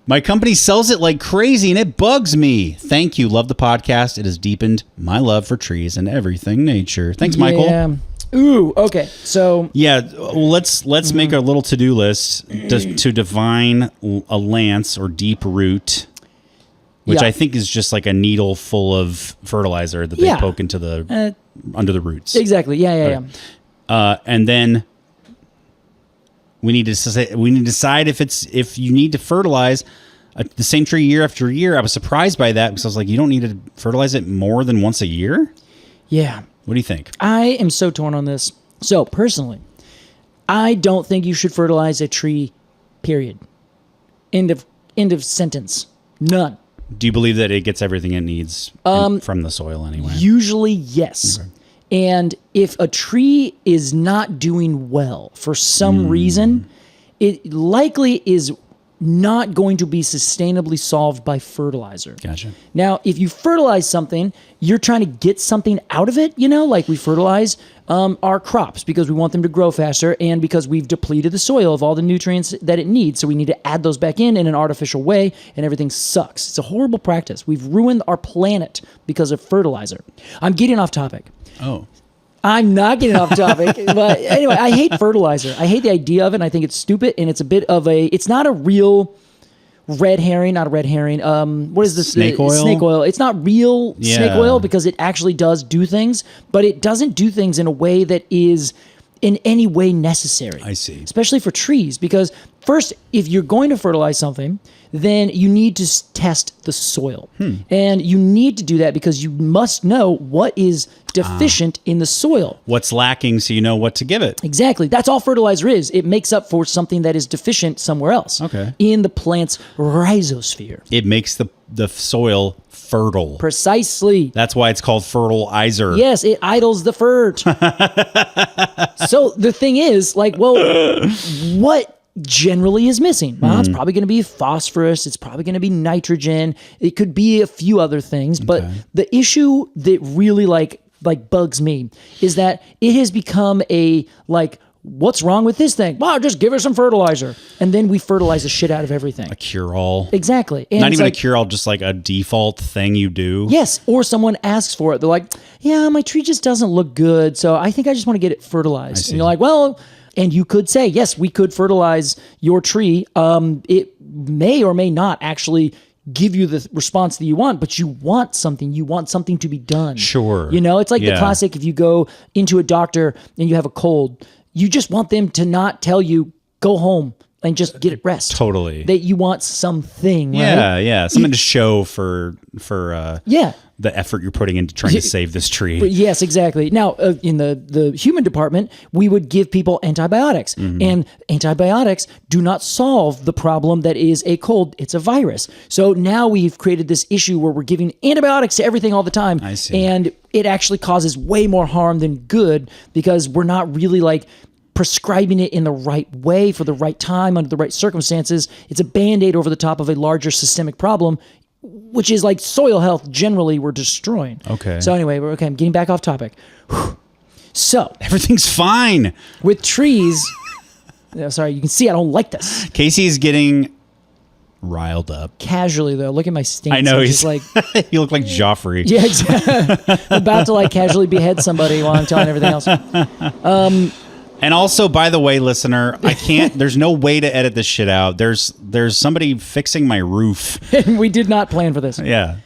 My company sells it like crazy and it bugs me. Thank you. Love the podcast. It has deepened my love for trees and everything nature. Thanks, Michael. Ooh, okay. So let's make a little to-do list to define a lance or deep root, which I think is just like a needle full of fertilizer that they poke into the under the roots. Exactly. Yeah. And then we need to decide if you need to fertilize the same tree year after year. I was surprised by that because I was like, you don't need to fertilize it more than once a year? Yeah. What do you think? I am so torn on this. So, personally, I don't think you should fertilize a tree, period. End of sentence. None. Do you believe that it gets everything it needs from the soil anyway? Usually, yes. Okay. And if a tree is not doing well for some reason, it likely is not going to be sustainably solved by fertilizer. Gotcha. Now, if you fertilize something, you're trying to get something out of it, like we fertilize our crops because we want them to grow faster and because we've depleted the soil of all the nutrients that it needs. So we need to add those back in an artificial way, and everything sucks. It's a horrible practice. We've ruined our planet because of fertilizer. I'm getting off topic. Oh. I'm not getting off topic, but anyway, I hate fertilizer. I hate the idea of it, and I think it's stupid, and it's a bit of it's not a real red herring, not a red herring. What is this? Snake oil? Snake oil. It's not real snake oil because it actually does do things, but it doesn't do things in a way that is in any way necessary. I see. Especially for trees, because first, if you're going to fertilize something, then you need to test the soil. And you need to do that because you must know what is deficient in the soil. What's lacking so you know what to give it. Exactly. That's all fertilizer is. It makes up for something that is deficient somewhere else. Okay. In the plant's rhizosphere. It makes the soil fertile. Precisely. That's why it's called fertilizer. Yes, it idles the fert. So the thing is, what generally is missing? Well, it's probably going to be phosphorus. It's probably going to be nitrogen. It could be a few other things. But the issue that really bugs me is that it has become what's wrong with this thing? Well, just give her some fertilizer. And then we fertilize the shit out of everything. A cure-all. Exactly. And not even a cure-all, just like a default thing you do. Yes. Or someone asks for it. They're like, yeah, my tree just doesn't look good, so I think I just want to get it fertilized. And you're like, well, and you could say, yes, we could fertilize your tree. It may or may not actually give you the response that you want, but you want something. You want something to be done. Sure. It's like the classic, if you go into a doctor and you have a cold, you just want them to not tell you, go home and just get it rest. Totally. That you want something, right? Yeah. Something to show for the effort you're putting into trying to save this tree. But yes, exactly. Now, in the human department, we would give people antibiotics. And antibiotics do not solve the problem that is a cold. It's a virus. So now we've created this issue where we're giving antibiotics to everything all the time. I see. And it actually causes way more harm than good because we're not really prescribing it in the right way for the right time under the right circumstances. It's a Band-Aid over the top of a larger systemic problem, which is soil health generally we're destroying. Okay. So anyway, I'm getting back off topic. So everything's fine with trees. Sorry, you can see I don't like this. Casey is getting riled up. Casually though, look at my stance. I know he's you look like Joffrey. Yeah, exactly. About to casually behead somebody while I'm telling everything else. And also, by the way, listener, I can't. There's no way to edit this shit out. There's somebody fixing my roof. And we did not plan for this. Yeah.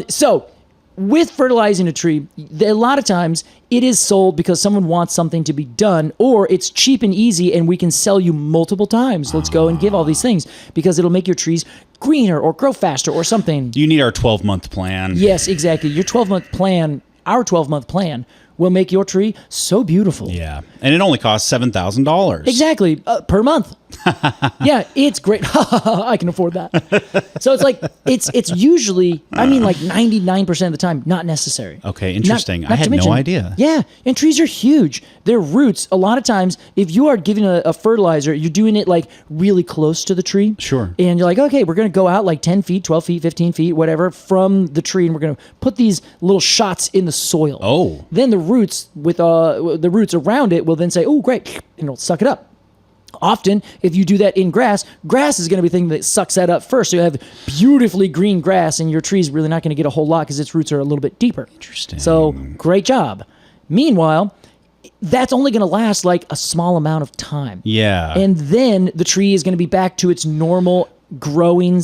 So, with fertilizing a tree, a lot of times it is sold because someone wants something to be done, or it's cheap and easy, and we can sell you multiple times. Let's go and give all these things because it'll make your trees greener or grow faster or something. You need our 12-month plan. Yes, exactly. Your 12-month plan, our 12-month plan, will make your tree so beautiful. Yeah. And it only costs $7,000. Exactly. Per month. Yeah, it's great. I can afford that. So it's like it's usually, I mean, like 99% of the time, not necessary. Okay, interesting. Not I had to mention, no idea. Yeah, and trees are huge. Their roots, a lot of times, if you are giving a fertilizer, you're doing it like really close to the tree. Sure. And you're like, okay, we're going to go out like 10 feet, 12 feet, 15 feet, whatever, from the tree, and we're going to put these little shots in the soil. Oh. Then the roots the roots around it will then say, oh, great, and it'll suck it up. Often, if you do that in grass is going to be the thing that sucks that up first. So you have beautifully green grass, and your tree's really not going to get a whole lot because its roots are a little bit deeper. Interesting. So, great job. Meanwhile, that's only going to last like a small amount of time. Yeah. And then the tree is going to be back to its normal growing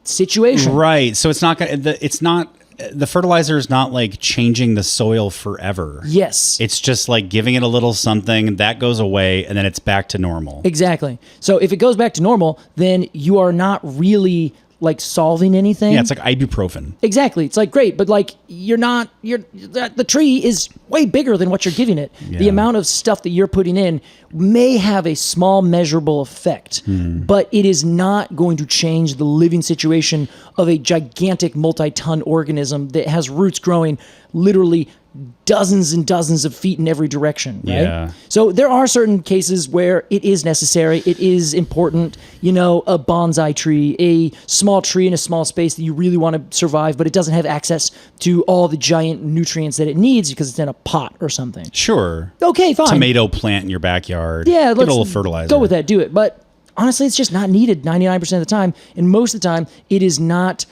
situation. Right. So it's not going to, the fertilizer is not like changing the soil forever. Yes. It's just like giving it a little something that goes away and then it's back to normal. Exactly. So if it goes back to normal, then you are not really like solving anything. Yeah, it's like ibuprofen. Exactly. It's like great, but like the tree is way bigger than what you're giving it. Yeah. The amount of stuff that you're putting in may have a small measurable effect, but it is not going to change the living situation of a gigantic multi-ton organism that has roots growing literally dozens and dozens of feet in every direction, right? Yeah. So there are certain cases where it is necessary, it is important, a bonsai tree, a small tree in a small space that you really want to survive, but it doesn't have access to all the giant nutrients that it needs because it's in a pot or something. Sure. Okay, fine. Tomato plant in your backyard. Yeah, Get let's a little fertilizer. go with that, do it. But honestly, it's just not needed 99% of the time. And most of the time, it is not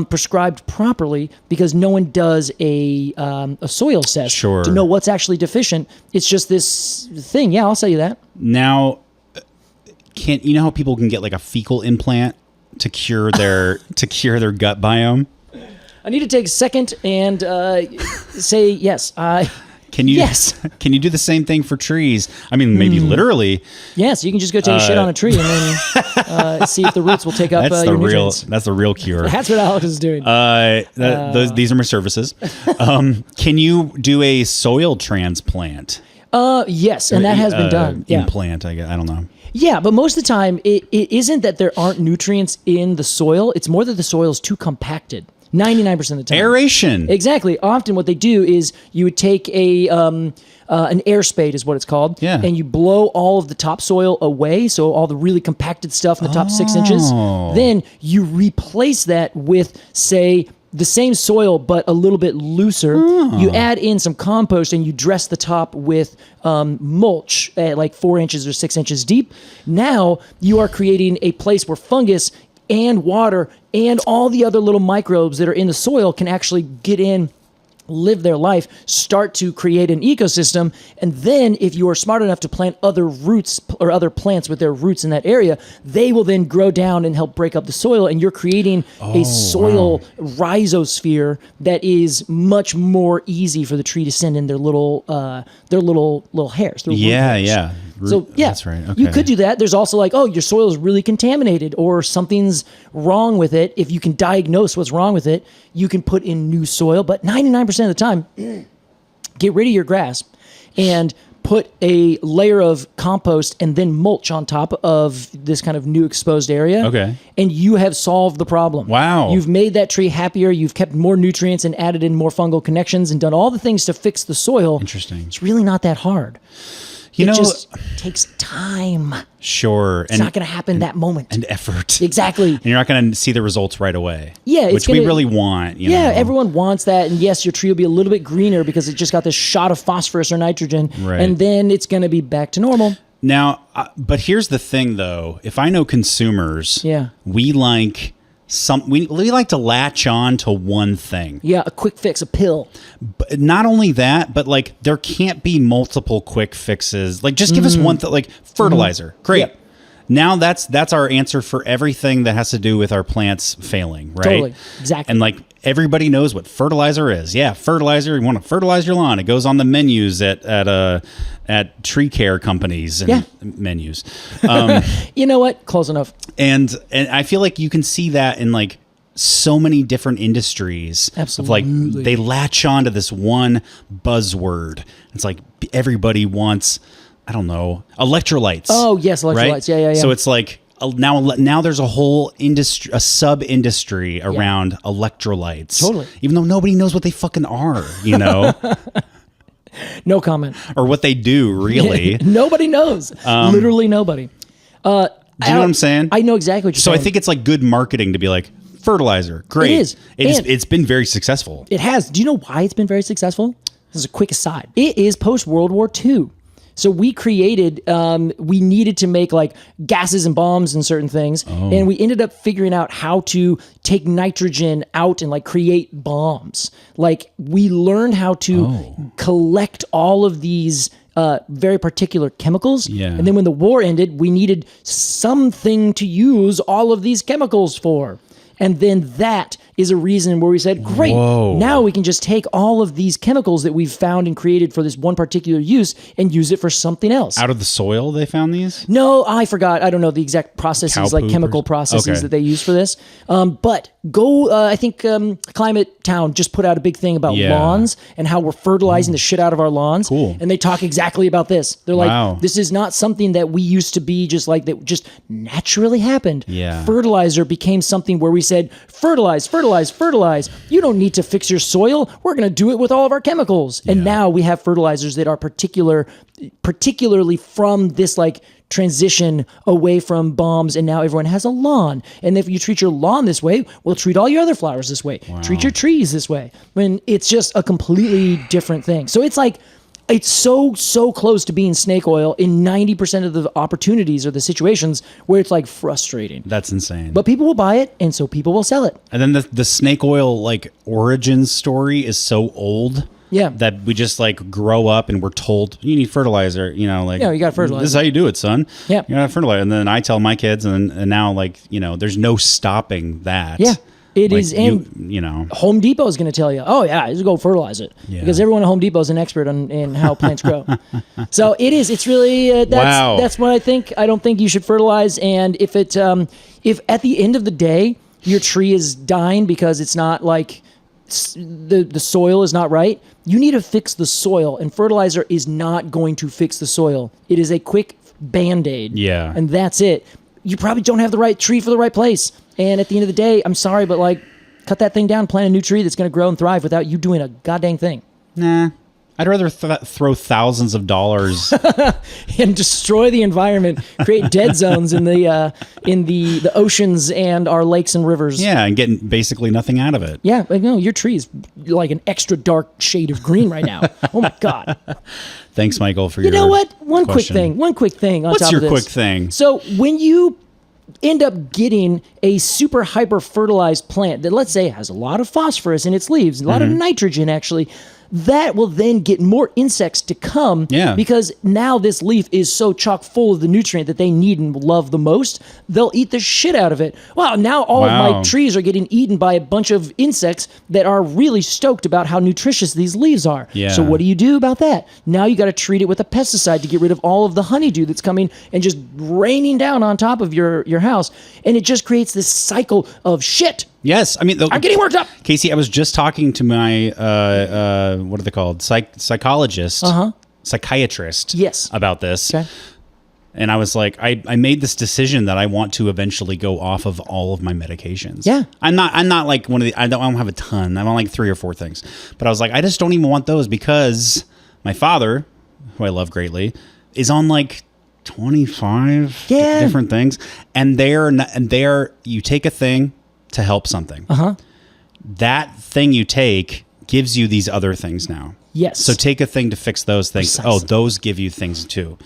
prescribed properly because no one does a soil test Sure. to know what's actually deficient. It's just this thing. Yeah, I'll tell you that. Now, you know how people can get like a fecal implant to cure their gut biome? I need to take a second and say yes. Can you Yes. Can you do the same thing for trees? I mean, maybe literally. Yeah, so you can just go take a shit on a tree and then see if the roots will take up That's your the real. nutrients. That's the real cure. That's what Alex is doing. These are my services. Can you do a soil transplant? Yes, and that has been done. Yeah. Implant. I don't know. Yeah, but most of the time, it isn't that there aren't nutrients in the soil. It's more that the soil is too compacted. 99% of the time. Aeration. Exactly. Often what they do is you would take an air spade is what it's called. Yeah. And you blow all of the topsoil away, so all the really compacted stuff in the top 6 inches. Then you replace that with, say, the same soil but a little bit looser. You add in some compost and you dress the top with mulch at like 4 inches or 6 inches deep. Now you are creating a place where fungus and water and all the other little microbes that are in the soil can actually get in, live their life, start to create an ecosystem. And then if you are smart enough to plant other roots or other plants with their roots in that area, they will then grow down and help break up the soil. And you're creating a soil rhizosphere that is much more easy for the tree to send in their little hairs. Their root hairs. Yeah. So yeah, That's right. Okay. You could do that. There's also like, your soil is really contaminated or something's wrong with it. If you can diagnose what's wrong with it, you can put in new soil. But 99% of the time, get rid of your grass and put a layer of compost and then mulch on top of this kind of new exposed area. Okay. And you have solved the problem. Wow. You've made that tree happier. You've kept more nutrients and added in more fungal connections and done all the things to fix the soil. Interesting. It's really not that hard. It just takes time. Sure. It's not going to happen that moment. And effort. Exactly. And you're not going to see the results right away. Yeah. Which we really want. You know? Everyone wants that. And yes, your tree will be a little bit greener because it just got this shot of phosphorus or nitrogen. Right. And then it's going to be back to normal. Now, but here's the thing, though. If I know consumers, we like we like to latch on to one thing. Yeah, a quick fix, a pill. But not only that, but like there can't be multiple quick fixes. Like just give us one thing, like fertilizer. Great. Yep. Now that's our answer for everything that has to do with our plants failing, right? Totally. Exactly. And like everybody knows what fertilizer is. Yeah, fertilizer. You want to fertilize your lawn. It goes on the menus at tree care companies and menus. You know what? Close enough. And I feel like you can see that in like so many different industries. Absolutely. Of like they latch on to this one buzzword. It's like everybody wants I don't know, electrolytes. Oh, yes, electrolytes. Right? Yeah. So it's like now there's a whole industry, a sub industry around electrolytes. Totally. Even though nobody knows what they fucking are, you know, No comment. or what they do really. Nobody knows. Literally nobody. Do you know what I'm saying? I know exactly what you're So saying. I think it's like good marketing to be like, fertilizer, great. It is. It's been very successful. It has. Do you know why it's been very successful? This is a quick aside. It is post-World War II. So we created, we needed to make like gases and bombs and certain things. And we ended up figuring out how to take nitrogen out and like create bombs. Like we learned how to collect all of these very particular chemicals. Yeah. And then when the war ended, we needed something to use all of these chemicals for. And then that is a reason where we said, great, now we can just take all of these chemicals that we've found and created for this one particular use and use it for something else. Out of the soil, they found these? No, I forgot. I don't know the exact processes, Cow like poop chemical processes okay. that they use for this. But go, I think Climate Town just put out a big thing about lawns and how we're fertilizing the shit out of our lawns. Cool. And they talk exactly about this. They're Wow. like, this is not something that we used to be just like that just naturally happened. Yeah. Fertilizer became something where we said, fertilize, fertilize, fertilize. You don't need to fix your soil. We're going to do it with all of our chemicals. And now we have fertilizers that are particularly from this like transition away from bombs, and now everyone has a lawn. And if you treat your lawn this way, we'll treat all your other flowers this way. Treat your trees this way. When it's just a completely different thing. So it's like, it's so close to being snake oil in 90% of the opportunities or the situations where it's like frustrating. That's insane. But people will buy it, and so people will sell it. And then the snake oil like origin story is so old. Yeah. That we just like grow up and we're told you need fertilizer, you know, like Yeah, you got fertilizer. This is how you do it, son. Yeah. You gotta fertilizer. And then I tell my kids and now like, you know, there's no stopping that. Yeah. It Like, is, and you know. Home Depot is going to tell you, oh yeah, just go fertilize it, because everyone at Home Depot is an expert in how plants grow. So it is. It's really that's what I think. I don't think you should fertilize, and if at the end of the day your tree is dying because it's not like the soil is not right, you need to fix the soil, and fertilizer is not going to fix the soil. It is a quick Band-Aid. Yeah. And that's it. You probably don't have the right tree for the right place. And at the end of the day, I'm sorry, but like, cut that thing down, plant a new tree that's going to grow and thrive without you doing a goddamn thing. Nah. I'd rather throw thousands of dollars and destroy the environment, create dead zones in the oceans and our lakes and rivers. Yeah, and getting basically nothing out of it. Yeah, like, no, your tree is like an extra dark shade of green right now. Oh my God. Thanks, Michael, for your You know what? One question. quick thing on What's top your of this. quick thing? So when you end up getting a super hyper fertilized plant that, let's say, has a lot of phosphorus in its leaves, a lot of nitrogen actually, that will then get more insects to come, because now this leaf is so chock full of the nutrient that they need and love the most. They'll eat the shit out of it. Wow, now all of my trees are getting eaten by a bunch of insects that are really stoked about how nutritious these leaves are. Yeah. So what do you do about that? Now you got to treat it with a pesticide to get rid of all of the honeydew that's coming and just raining down on top of your house. And it just creates this cycle of shit. Yes, I mean, I'm getting worked up. Casey, I was just talking to my what are they called? Psychologist, psychiatrist. Yes. About this. Okay. And I was like, I made this decision that I want to eventually go off of all of my medications. Yeah. I'm not like one of the, I don't have a ton. I'm on like 3 or 4 things. But I was like, I just don't even want those because my father, who I love greatly, is on like 25 different things. And they're you take a thing to help something. That thing you take gives you these other things now. Yes. So take a thing to fix those things. Precisely. Oh, those give you things too.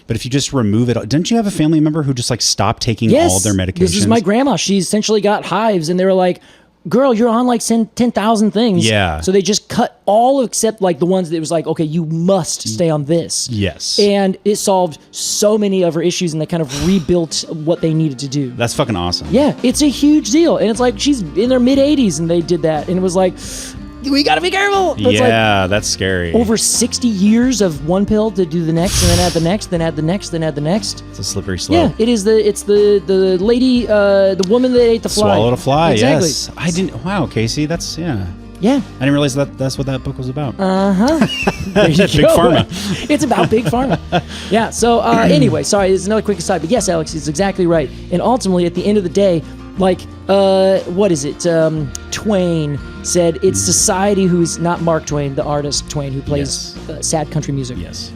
But if you just remove it, didn't you have a family member who just like stopped taking all their medications? This is my grandma. She essentially got hives, and they were like, girl, you're on like 10,000 things. Yeah. So they just cut all except like the ones that was like, okay, you must stay on this. Yes. And it solved so many of her issues, and they kind of rebuilt what they needed to do. That's fucking awesome. Yeah, it's a huge deal. And it's like she's in her mid-80s and they did that. And it was like, we got to be careful. But it's like That's scary. over 60 years of one pill to do the next, and then add the next, then add the next, then add the next. It's a slippery slope. Yeah, it's the lady, the woman that ate the fly. Swallowed a fly, Exactly. yes. I didn't, wow, Casey, that's, Yeah. I didn't realize that's what that book was about. There you Big go. Pharma. It's about Big Pharma. Yeah. So anyway, sorry, it's another quick aside, but yes, Alex is exactly right. And ultimately, at the end of the day, like, what is it? Twain said it's society who's not Mark Twain, the artist Twain who plays sad country music. Yes.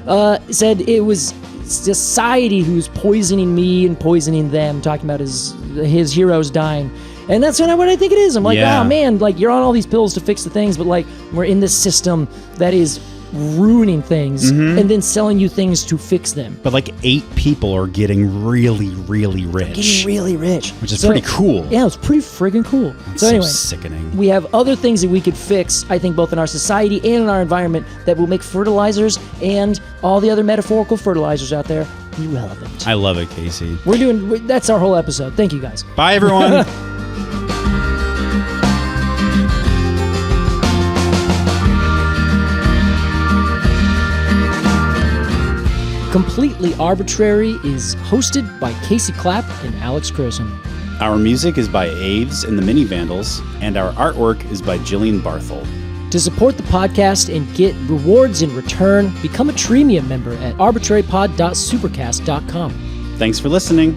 Said it was society who's poisoning me and poisoning them, talking about his heroes dying. And that's what I think it is. I'm like, wow, man, like, you're on all these pills to fix the things, but like, we're in this system that is ruining things and then selling you things to fix them. But like 8 people are getting really, really rich. Which is pretty cool. Yeah, it's pretty friggin' cool. That's so anyway, sickening. we have other things that we could fix, I think, both in our society and in our environment that will make fertilizers and all the other metaphorical fertilizers out there irrelevant. I love it, Casey. That's our whole episode. Thank you, guys. Bye, everyone. Completely Arbortrary is hosted by Casey Clapp and Alex Crowson. Our music is by Aves and the Mini Vandals, and our artwork is by Jillian Barthold. To support the podcast and get rewards in return, become a Treemium member at arbitrarypod.supercast.com. Thanks for listening.